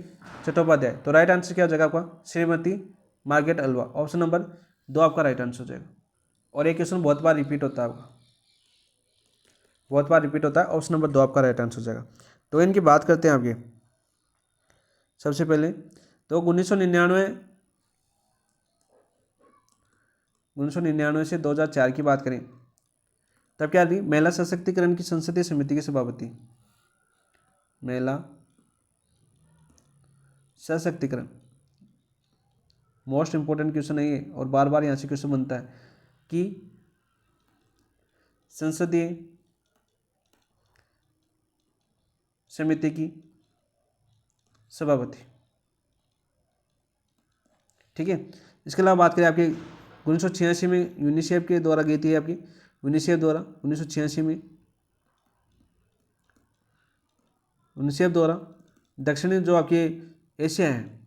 Chattopadhyay. तो राइट आंसर क्या हो जाएगा आपका? Shrimati Margaret Alva. Option number 2 आपका राइट आंसर हो जाएगा। और एक क्वेश्चन बहुत बार रिपीट होता है आपका, ऑप्शन नंबर 2 आपका राइट आंसर हो जाएगा। तो इनकी बात करते हैं आपके। सबसे पहले तो 1999 से 2004 की बात करें, तब क्या थी? महिला सशक्तिकरण की संसदीय समिति की सभापति। महिला सशक्तिकरण मोस्ट इंपोर्टेंट क्वेश्चन है ये, और बार बार यहाँ से क्वेश्चन बनता है कि संसदीय समिति की सभापति, ठीक है। इसके अलावा बात करें आपके 1986 में यूनिसेफ के द्वारा गई थी आपकी, यूनिसेफ द्वारा 1986 में यूनिसेफ द्वारा दक्षिणी जो आपके एशिया है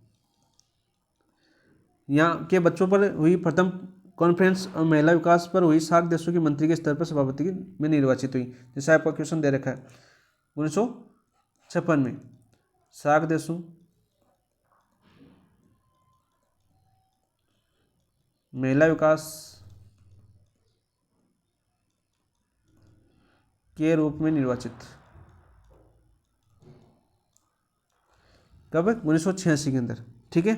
यहाँ के बच्चों पर हुई प्रथम कॉन्फ्रेंस और महिला विकास पर हुई सार्क देशों के मंत्री के स्तर पर सभापति में निर्वाचित हुई। जैसे आपका क्वेश्चन दे रखा है 1956 में सार्क देशों महिला विकास के रूप में निर्वाचित। कब? 1986 के अंदर, ठीक है।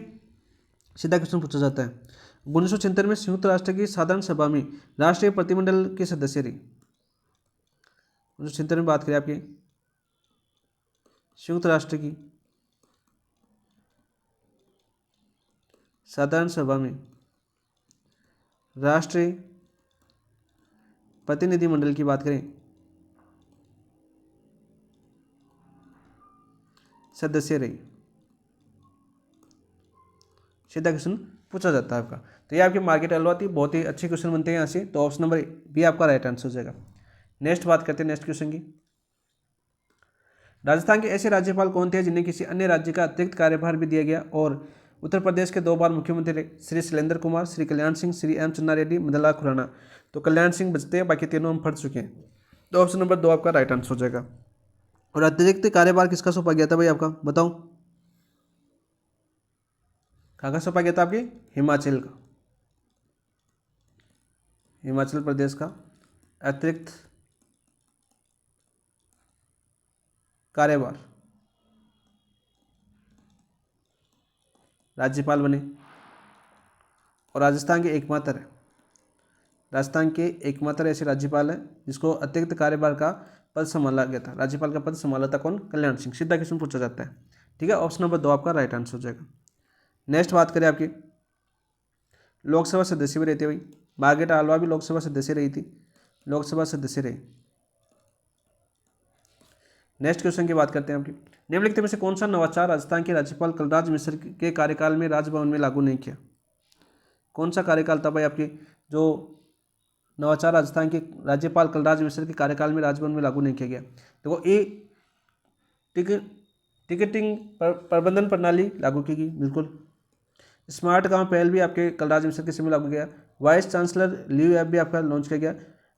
सीधा क्वेश्चन पूछा जाता है। 1976 में संयुक्त राष्ट्र की साधारण सभा में राष्ट्रीय प्रतिनिधिमंडल के सदस्य रही। 1976 में बात करें आपके संयुक्त राष्ट्र की साधारण सभा में राष्ट्रीय प्रतिनिधिमंडल की बात करें, सदस्य रही। सीधा क्वेश्चन पूछा जाता है आपका। तो ये आपकी मार्गरेट आल्वा थी, बहुत ही अच्छे क्वेश्चन बनते हैं यहाँ से। तो ऑप्शन नंबर बी आपका राइट आंसर हो जाएगा। नेक्स्ट बात करते हैं नेक्स्ट क्वेश्चन की। राजस्थान के ऐसे राज्यपाल कौन थे जिन्हें किसी अन्य राज्य का अतिरिक्त कार्यभार भी दिया गया और उत्तर प्रदेश के 2 बार मुख्यमंत्री रहे, श्री शैलेंद्र कुमार, श्री कल्याण सिंह, श्री एम चन्ना रेड्डी, मदनलाल खुराना। तो कल्याण सिंह बचते हैं, बाकी तीनों हम पढ़ चुके हैं। तो ऑप्शन नंबर 2 आपका राइट आंसर हो जाएगा। और अतिरिक्त कार्यभार किसका सौंपा गया था भाई आपका, बताओ कहाँ का सौंपा गया था आपके, हिमाचल का, हिमाचल प्रदेश का अतिरिक्त कार्यभार राज्यपाल बने। और राजस्थान के एकमात्र है, राजस्थान के एकमात्र ऐसे राज्यपाल है जिसको अतिरिक्त कार्यभार का पद संभाला गया था, राज्यपाल का पद संभाला था कौन, कल्याण सिंह। सीधा क्वेश्चन पूछा जाता है, ठीक है। ऑप्शन नंबर 2 आपका राइट आंसर हो जाएगा। नेक्स्ट बात करें आपकी लोकसभा सदस्य भी रहते भाई, मार्गरेट आल्वा भी लोकसभा सदस्य रही थी, लोकसभा सदस्य रही। नेक्स्ट क्वेश्चन की बात करते हैं आपकी, निम्नलिखित में से कौन सा नवाचार राजस्थान के राज्यपाल कलराज मिश्र के कार्यकाल में राजभवन में लागू नहीं किया। कौन सा कार्यकाल था भाई आपके जो नवाचार राजस्थान के राज्यपाल कलराज मिश्र के कार्यकाल में राजभवन में लागू नहीं किया गया। देखो ए टिकटिंग प्रबंधन प्रणाली लागू की गई, बिल्कुल। स्मार्ट गांव पहल भी आपके कलराज मिश्र के समय लागू किया। वाइस चांसलर लीव ऐप भी आपका लॉन्च किया गया।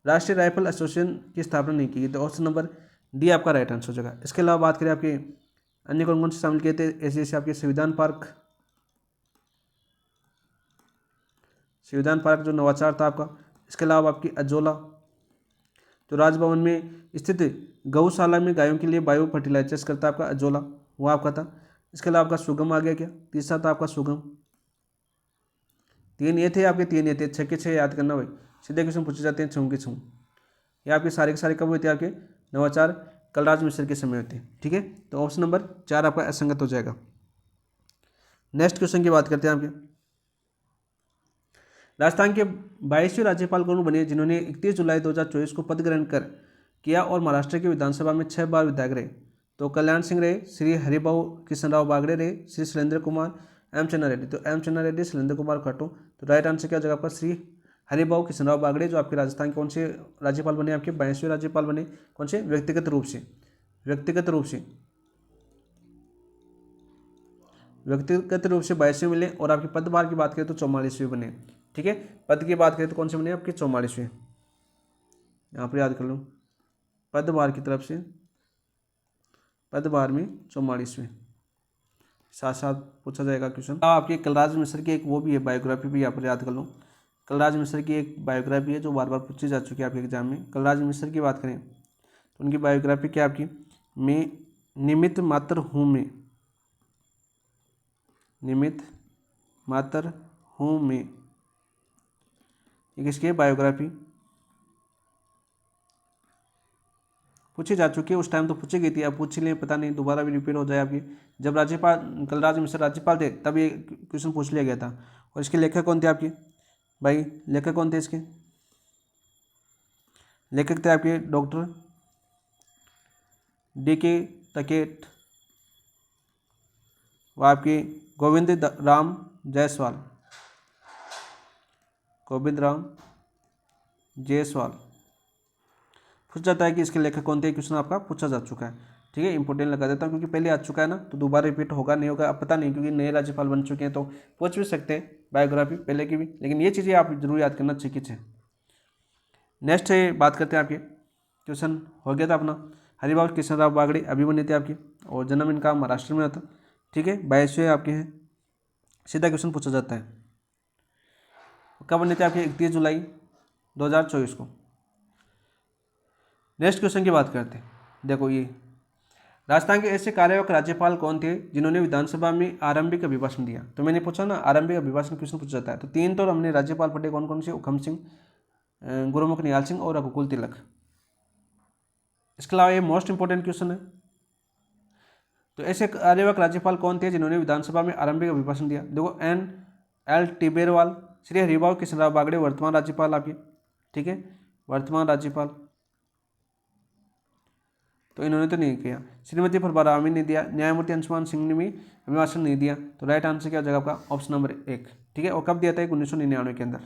राष्ट्रीय राइफल एसोसिएशन की स्थापना नहीं की गई। तो ऑप्शन नंबर डी आपका राइट आंसर हो जाएगा। इसके अलावा बात करें आपके अन्य कौन कौन से शामिल किए थे, ऐसे जैसे आपके संविधान पार्क जो नवाचार था आपका। इसके अलावा आपकी अजोला जो राजभवन में स्थित गौशाला में गायों के लिए बायो फर्टिलाइजर्स करता है आपका अजोला, वो आपका था। इसके अलावा आपका सुगम आ गया क्या, तीसरा था आपका सुगम। 3 ये थे आपके, 3 ये थे, 6 के 6 याद करना भाई, सीधे क्वेश्चन पूछे जाते हैं 6 के 6। ये आपके सारे के सारे कब हुए थे, आपके नवाचार कलराज मिश्र के समय होते हैं, ठीक है। तो ऑप्शन नंबर 4 आपका असंगत हो जाएगा। नेक्स्ट क्वेश्चन की बात करते हैं आपके, राजस्थान के 22वें राज्यपाल कौन बने जिन्होंने 31 जुलाई 2024 को पद ग्रहण कर किया और महाराष्ट्र की विधानसभा में 6 बार विधायक रहे। तो कल्याण सिंह रहे, श्री हरिभाऊ कृष्णराव बागड़े रहे, श्री शैलेंद्र कुमार, एम चन्ना रेड्डी। तो एम चन्ना रेड्डी, शैलेंद्र कुमार काटो। तो राइट आंसर क्या जगह पर श्री हरिभाऊ कृष्णराव बागड़े जो आपके राजस्थान के कौन से राज्यपाल बने, आपके 22वें राज्यपाल बने। कौन से, व्यक्तिगत रूप से, व्यक्तिगत रूप से 22वें मिले। और आपके पदभार की बात करें तो 44वें बने, ठीक है। पद की बात करें तो कौन से बने आपके, 44वें। यहाँ पर याद कर लो, पदभार की तरफ से पदभार में 44वें, साथ साथ पूछा जाएगा क्वेश्चन। आपके कलराज मिश्र की एक वो भी है बायोग्राफी भी यहाँ पर याद कर लो। कलराज मिश्र की एक बायोग्राफी है जो बार बार पूछी जा चुकी है आपके एग्जाम में। कलराज मिश्र की बात करें तो उनकी बायोग्राफी क्या आपकी, मैं निमित्त मात्र हूँ, मैं निमित्त मात्र हूँ मैं, ये किसकी है बायोग्राफी, पूछी जा चुकी है। उस टाइम तो पूछी गई थी, अब पूछ लें, पता नहीं दोबारा भी रिपीट हो जाए आपकी। जब राज्यपाल कलराज मिश्र राज्यपाल थे तब ये क्वेश्चन पूछ लिया गया था। और इसके लेखक कौन थे आपके भाई, लेखक कौन थे इसके, लेखक थे आपके डॉक्टर D.K. टकेट व आपके गोविंद राम जायसवाल, गोविंद राम जायसवाल। पूछा जाता है कि इसके लेखक कौन थे, क्वेश्चन आपका पूछा जा चुका है, ठीक है। इंपोर्टेंट लगा देता हूँ क्योंकि पहले आ चुका है ना, तो दोबारा रिपीट होगा नहीं होगा अब पता नहीं, क्योंकि नए राज्यपाल बन चुके हैं तो पूछ भी सकते हैं बायोग्राफी पहले की भी, लेकिन ये चीज़ें आप जरूर याद करना चाहिए। नेक्स्ट है बात करते हैं आपके, क्वेश्चन हो गया था अपना, हरिभाऊ कृष्णराव बागड़े अभी बने थे आपके, और जन्म इनका महाराष्ट्र में होता, ठीक है। 22वें आपके हैं, सीधा क्वेश्चन पूछा जाता है। कब बने थे आपके, 31 जुलाई 2024 को। नेक्स्ट क्वेश्चन की बात करते हैं, देखो ये राजस्थान के ऐसे कार्यवाहक राज्यपाल कौन थे जिन्होंने विधानसभा में आरंभिक अभिभाषण दिया। तो मैंने पूछा ना, आरंभिक अभिभाषण क्वेश्चन पूछा जाता है। तो 3 तो हमने राज्यपाल पढ़े, कौन कौन से, हुकम सिंह, गुरुमुख निहाल सिंह और रघुकुल तिलक। इसके अलावा ये मोस्ट इंपोर्टेंट क्वेश्चन है। तो ऐसे कार्यवाहक राज्यपाल कौन थे जिन्होंने विधानसभा में आरंभिक अभिभाषण दिया। देखो N.L. टिबेरवाल, श्री हरिभाऊ कृष्णराव बागड़े वर्तमान राज्यपाल आपके, ठीक है, वर्तमान राज्यपाल, तो इन्होंने तो नहीं किया। श्रीमती प्रभा रामी ने दिया, न्यायमूर्ति अंशुमान सिंह ने भी अभिभाषण नहीं दिया। तो राइट आंसर क्या हो जाएगा आपका, ऑप्शन नंबर 1, ठीक है। और कब दिया था, 1999 के अंदर,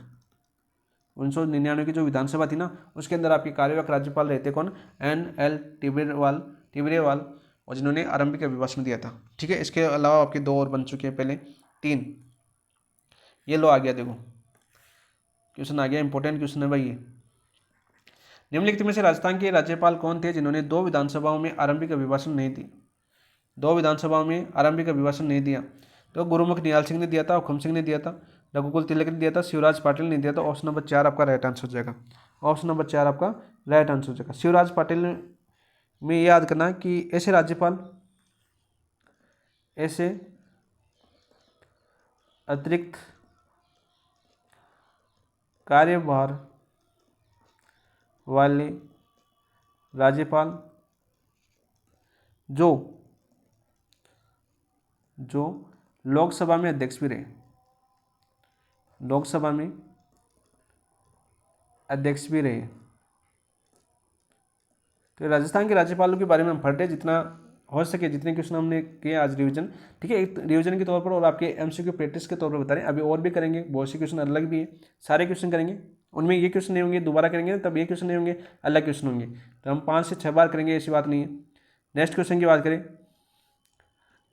1999 की जो विधानसभा थी ना उसके अंदर आपके कार्यवाहक राज्यपाल रहते कौन, N.L. टिबेरवाल, और जिन्होंने आरंभिक अभिभाषण दिया था, ठीक है। इसके अलावा आपके 2 और बन चुके हैं पहले, 3। ये लो आ गया, देखो क्वेश्चन आ गया, इंपॉर्टेंट क्वेश्चन है भाई ये। निम्नलिखित में से राजस्थान के राज्यपाल कौन थे जिन्होंने 2 विधानसभाओं में आरंभिक अभिभाषण नहीं दी? 2 विधानसभाओं में आरंभिक अभिभाषण नहीं दिया। तो गुरुमुख निहाल सिंह ने दिया था, हुकुम सिंह ने दिया था, रघुकुल तिलक ने दिया था, शिवराज पाटिल ने दिया था। ऑप्शन नंबर 4 आपका राइट आंसर हो जाएगा। ऑप्शन नंबर 4 आपका राइट आंसर हो जाएगा। शिवराज पाटिल में याद करना कि ऐसे राज्यपाल, ऐसे अतिरिक्त कार्यभार वाले राज्यपाल जो लोकसभा में अध्यक्ष भी रहे, लोकसभा में अध्यक्ष भी रहे। तो राजस्थान के राज्यपालों के बारे में हम पढ़ते, जितना हो सके जितने क्वेश्चन हमने किए आज रिवीजन, ठीक है, एक रिवीजन के तौर पर और आपके एमसीक्यू प्रैक्टिस के तौर पर बता रहे हैं। अभी और भी करेंगे, बहुत से क्वेश्चन अलग भी है, सारे क्वेश्चन करेंगे, उनमें ये क्वेश्चन नहीं होंगे दोबारा करेंगे तब ये क्वेश्चन नहीं होंगे, अलग क्वेश्चन होंगे। तो हम 5 से 6 बार करेंगे, ऐसी बात नहीं है। नेक्स्ट क्वेश्चन की बात करें,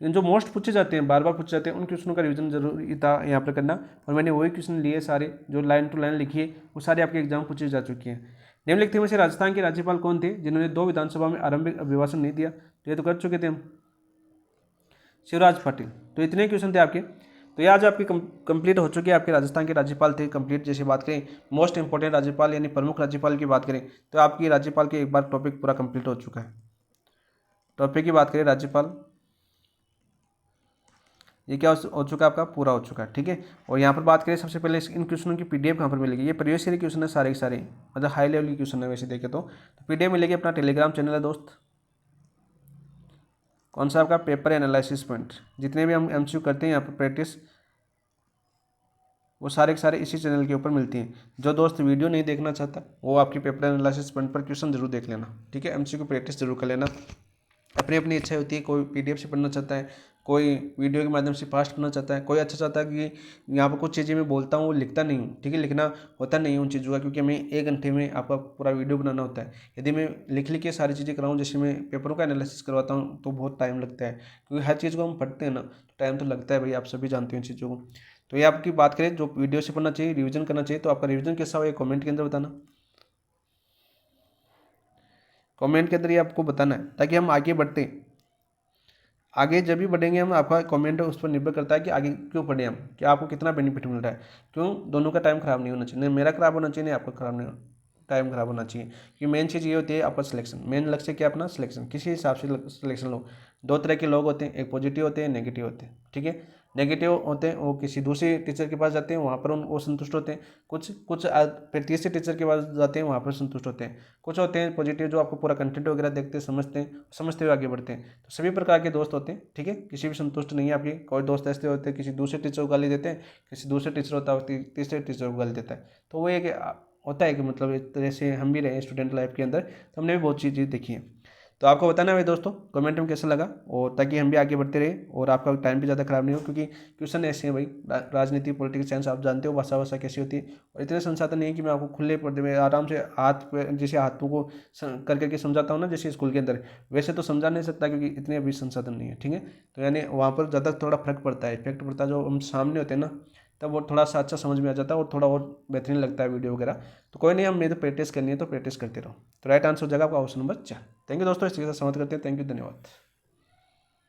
जो मोस्ट पूछे जाते हैं, बार बार पूछे जाते हैं, उन क्वेश्चनों का रिवीजन जरूरी था यहाँ पर करना। और मैंने वही क्वेश्चन लिए सारे, जो लाइन टू लाइन लिखी है वो सारे आपके एग्जाम पूछे जा चुकी हैं। निम्नलिखित में से राजस्थान के राज्यपाल कौन थे जिन्होंने 2 विधानसभा में आरंभिक अभिभाषण नहीं दिया? तो ये तो कर चुके थे हम, शिवराज पाटिल। तो इतने क्वेश्चन थे आपके। तो ये आज आपके कंप्लीट हो चुके हैं, आपके राजस्थान के राज्यपाल थे कंप्लीट। जैसे बात करें मोस्ट इंपॉर्टेंट राज्यपाल यानी प्रमुख राज्यपाल की बात करें तो आपकी राज्यपाल के एक बार टॉपिक पूरा कंप्लीट हो चुका है। टॉपिक की बात करें राज्यपाल, ये क्या हो चुका है आपका, पूरा हो चुका है, ठीक है। और यहाँ पर बात करें सबसे पहले इन क्वेश्चनों की पीडीएफ कहाँ पर मिलेगी? ये प्रीवियस ईयर क्वेश्चन है सारे के सारे, मतलब हाई लेवल के क्वेश्चन है वैसे देखे तो पीडीएफ मिलेगी। अपना टेलीग्राम चैनल है दोस्त, कौन सा आपका पेपर एनालिसिस पॉइंट, जितने भी हम एमसीक्यू करते हैं यहाँ पर प्रैक्टिस, वो सारे के सारे इसी चैनल के ऊपर मिलती हैं। जो दोस्त वीडियो नहीं देखना चाहता वो आपकी पेपर एनालिसिस पॉइंट पर क्वेश्चन जरूर देख लेना, ठीक है। एमसीक्यू प्रैक्टिस जरूर कर लेना, अपनी अपनी इच्छा होती है। कोई पीडीएफ से पढ़ना चाहता है, कोई वीडियो के माध्यम से फास्ट पढ़ना चाहता है, कोई अच्छा चाहता है कि यहाँ पर कुछ चीज़ें मैं बोलता हूँ वो लिखता नहीं हूँ, ठीक है, लिखना होता नहीं है उन चीज़ों का, क्योंकि हमें 1 घंटे में आपका पूरा वीडियो बनाना होता है। यदि मैं लिख के सारी चीज़ें कराऊँ, जैसे मैं पेपरों का एनालिसिस करवाता हूँ तो बहुत टाइम लगता है, क्योंकि हर चीज़ को हम पढ़ते हैं ना तो टाइम तो लगता है भाई, आप सभी जानते हैं इन चीज़ों को। तो ये आपकी बात करें जो वीडियो से पढ़ना चाहिए, रिविजन करना चाहिए, तो आपका रिविजन कैसा हो ये कमेंट के अंदर बताना, कमेंट के अंदर ये आपको बताना है, ताकि हम आगे बढ़ते। आगे जब भी बढ़ेंगे हम, आपका कमेंट उस पर निर्भर करता है कि आगे क्यों बढ़े हम, कि आपको कितना बेनिफिट मिल रहा है, क्यों दोनों का टाइम खराब नहीं होना चाहिए, नहीं मेरा खराब होना चाहिए, नहीं आपका खराब नहीं टाइम खराब होना चाहिए। क्योंकि मेन चीज़ ये होती है आपका सिलेक्शन, मेन लक्ष्य क्या अपना सिलेक्शन, किसी हिसाब से सिलेक्शन लो। 2 तरह के लोग होते हैं, एक पॉजिटिव होते हैं, नेगेटिव होते हैं, ठीक है। नेगेटिव होते हैं वो किसी दूसरे टीचर के पास जाते हैं, वहाँ पर वो संतुष्ट होते हैं। कुछ फिर तीसरे टीचर के पास जाते हैं, वहाँ पर संतुष्ट होते हैं। कुछ होते हैं पॉजिटिव जो आपको पूरा कंटेंट वगैरह देखते हैं, समझते हुए आगे बढ़ते हैं। तो सभी प्रकार के दोस्त होते हैं, ठीक है, किसी भी संतुष्ट नहीं है आपके। कोई दोस्त ऐसे होते हैं किसी दूसरे टीचर को गाली देते हैं, किसी दूसरे टीचर होता है तीसरे टीचर को गाली देता है। तो वो एक होता है कि मतलब एक तरह से हम भी रहे स्टूडेंट लाइफ के अंदर, तो हमने भी बहुत चीज़ें देखी हैं। तो आपको बताना है दोस्तों कमेंट में कैसा लगा, और ताकि हम भी आगे बढ़ते रहे और आपका टाइम भी ज़्यादा खराब नहीं हो, क्योंकि क्वेश्चन ऐसे हैं भाई, राजनीति पॉलिटिकल साइंस आप जानते हो, भाषा कैसी होती है, और इतने संसाधन नहीं है कि मैं आपको खुले पर्दे में आराम से हाथ पे जैसे हाथों को कर करके समझाता हूँ ना जैसे स्कूल के अंदर, वैसे तो समझा नहीं सकता क्योंकि इतने अभी संसाधन नहीं है, ठीक है। तो यानी वहाँ पर ज़्यादा थोड़ा फर्क पड़ता है, इफेक्ट पड़ता है, जो हम सामने होते हैं ना तब वो थोड़ा सा अच्छा समझ में आ जाता है और थोड़ा और बेहतरीन लगता है वीडियो वगैरह। तो कोई नहीं, हम मेरे तो प्रैक्टिस करनी है तो प्रैक्टिस करते रहो। तो राइट आंसर हो जाएगा आपका ऑप्शन नंबर 4। थैंक यू दोस्तों, इस चीज़ से समाप्त करते हैं। थैंक यू, धन्यवाद।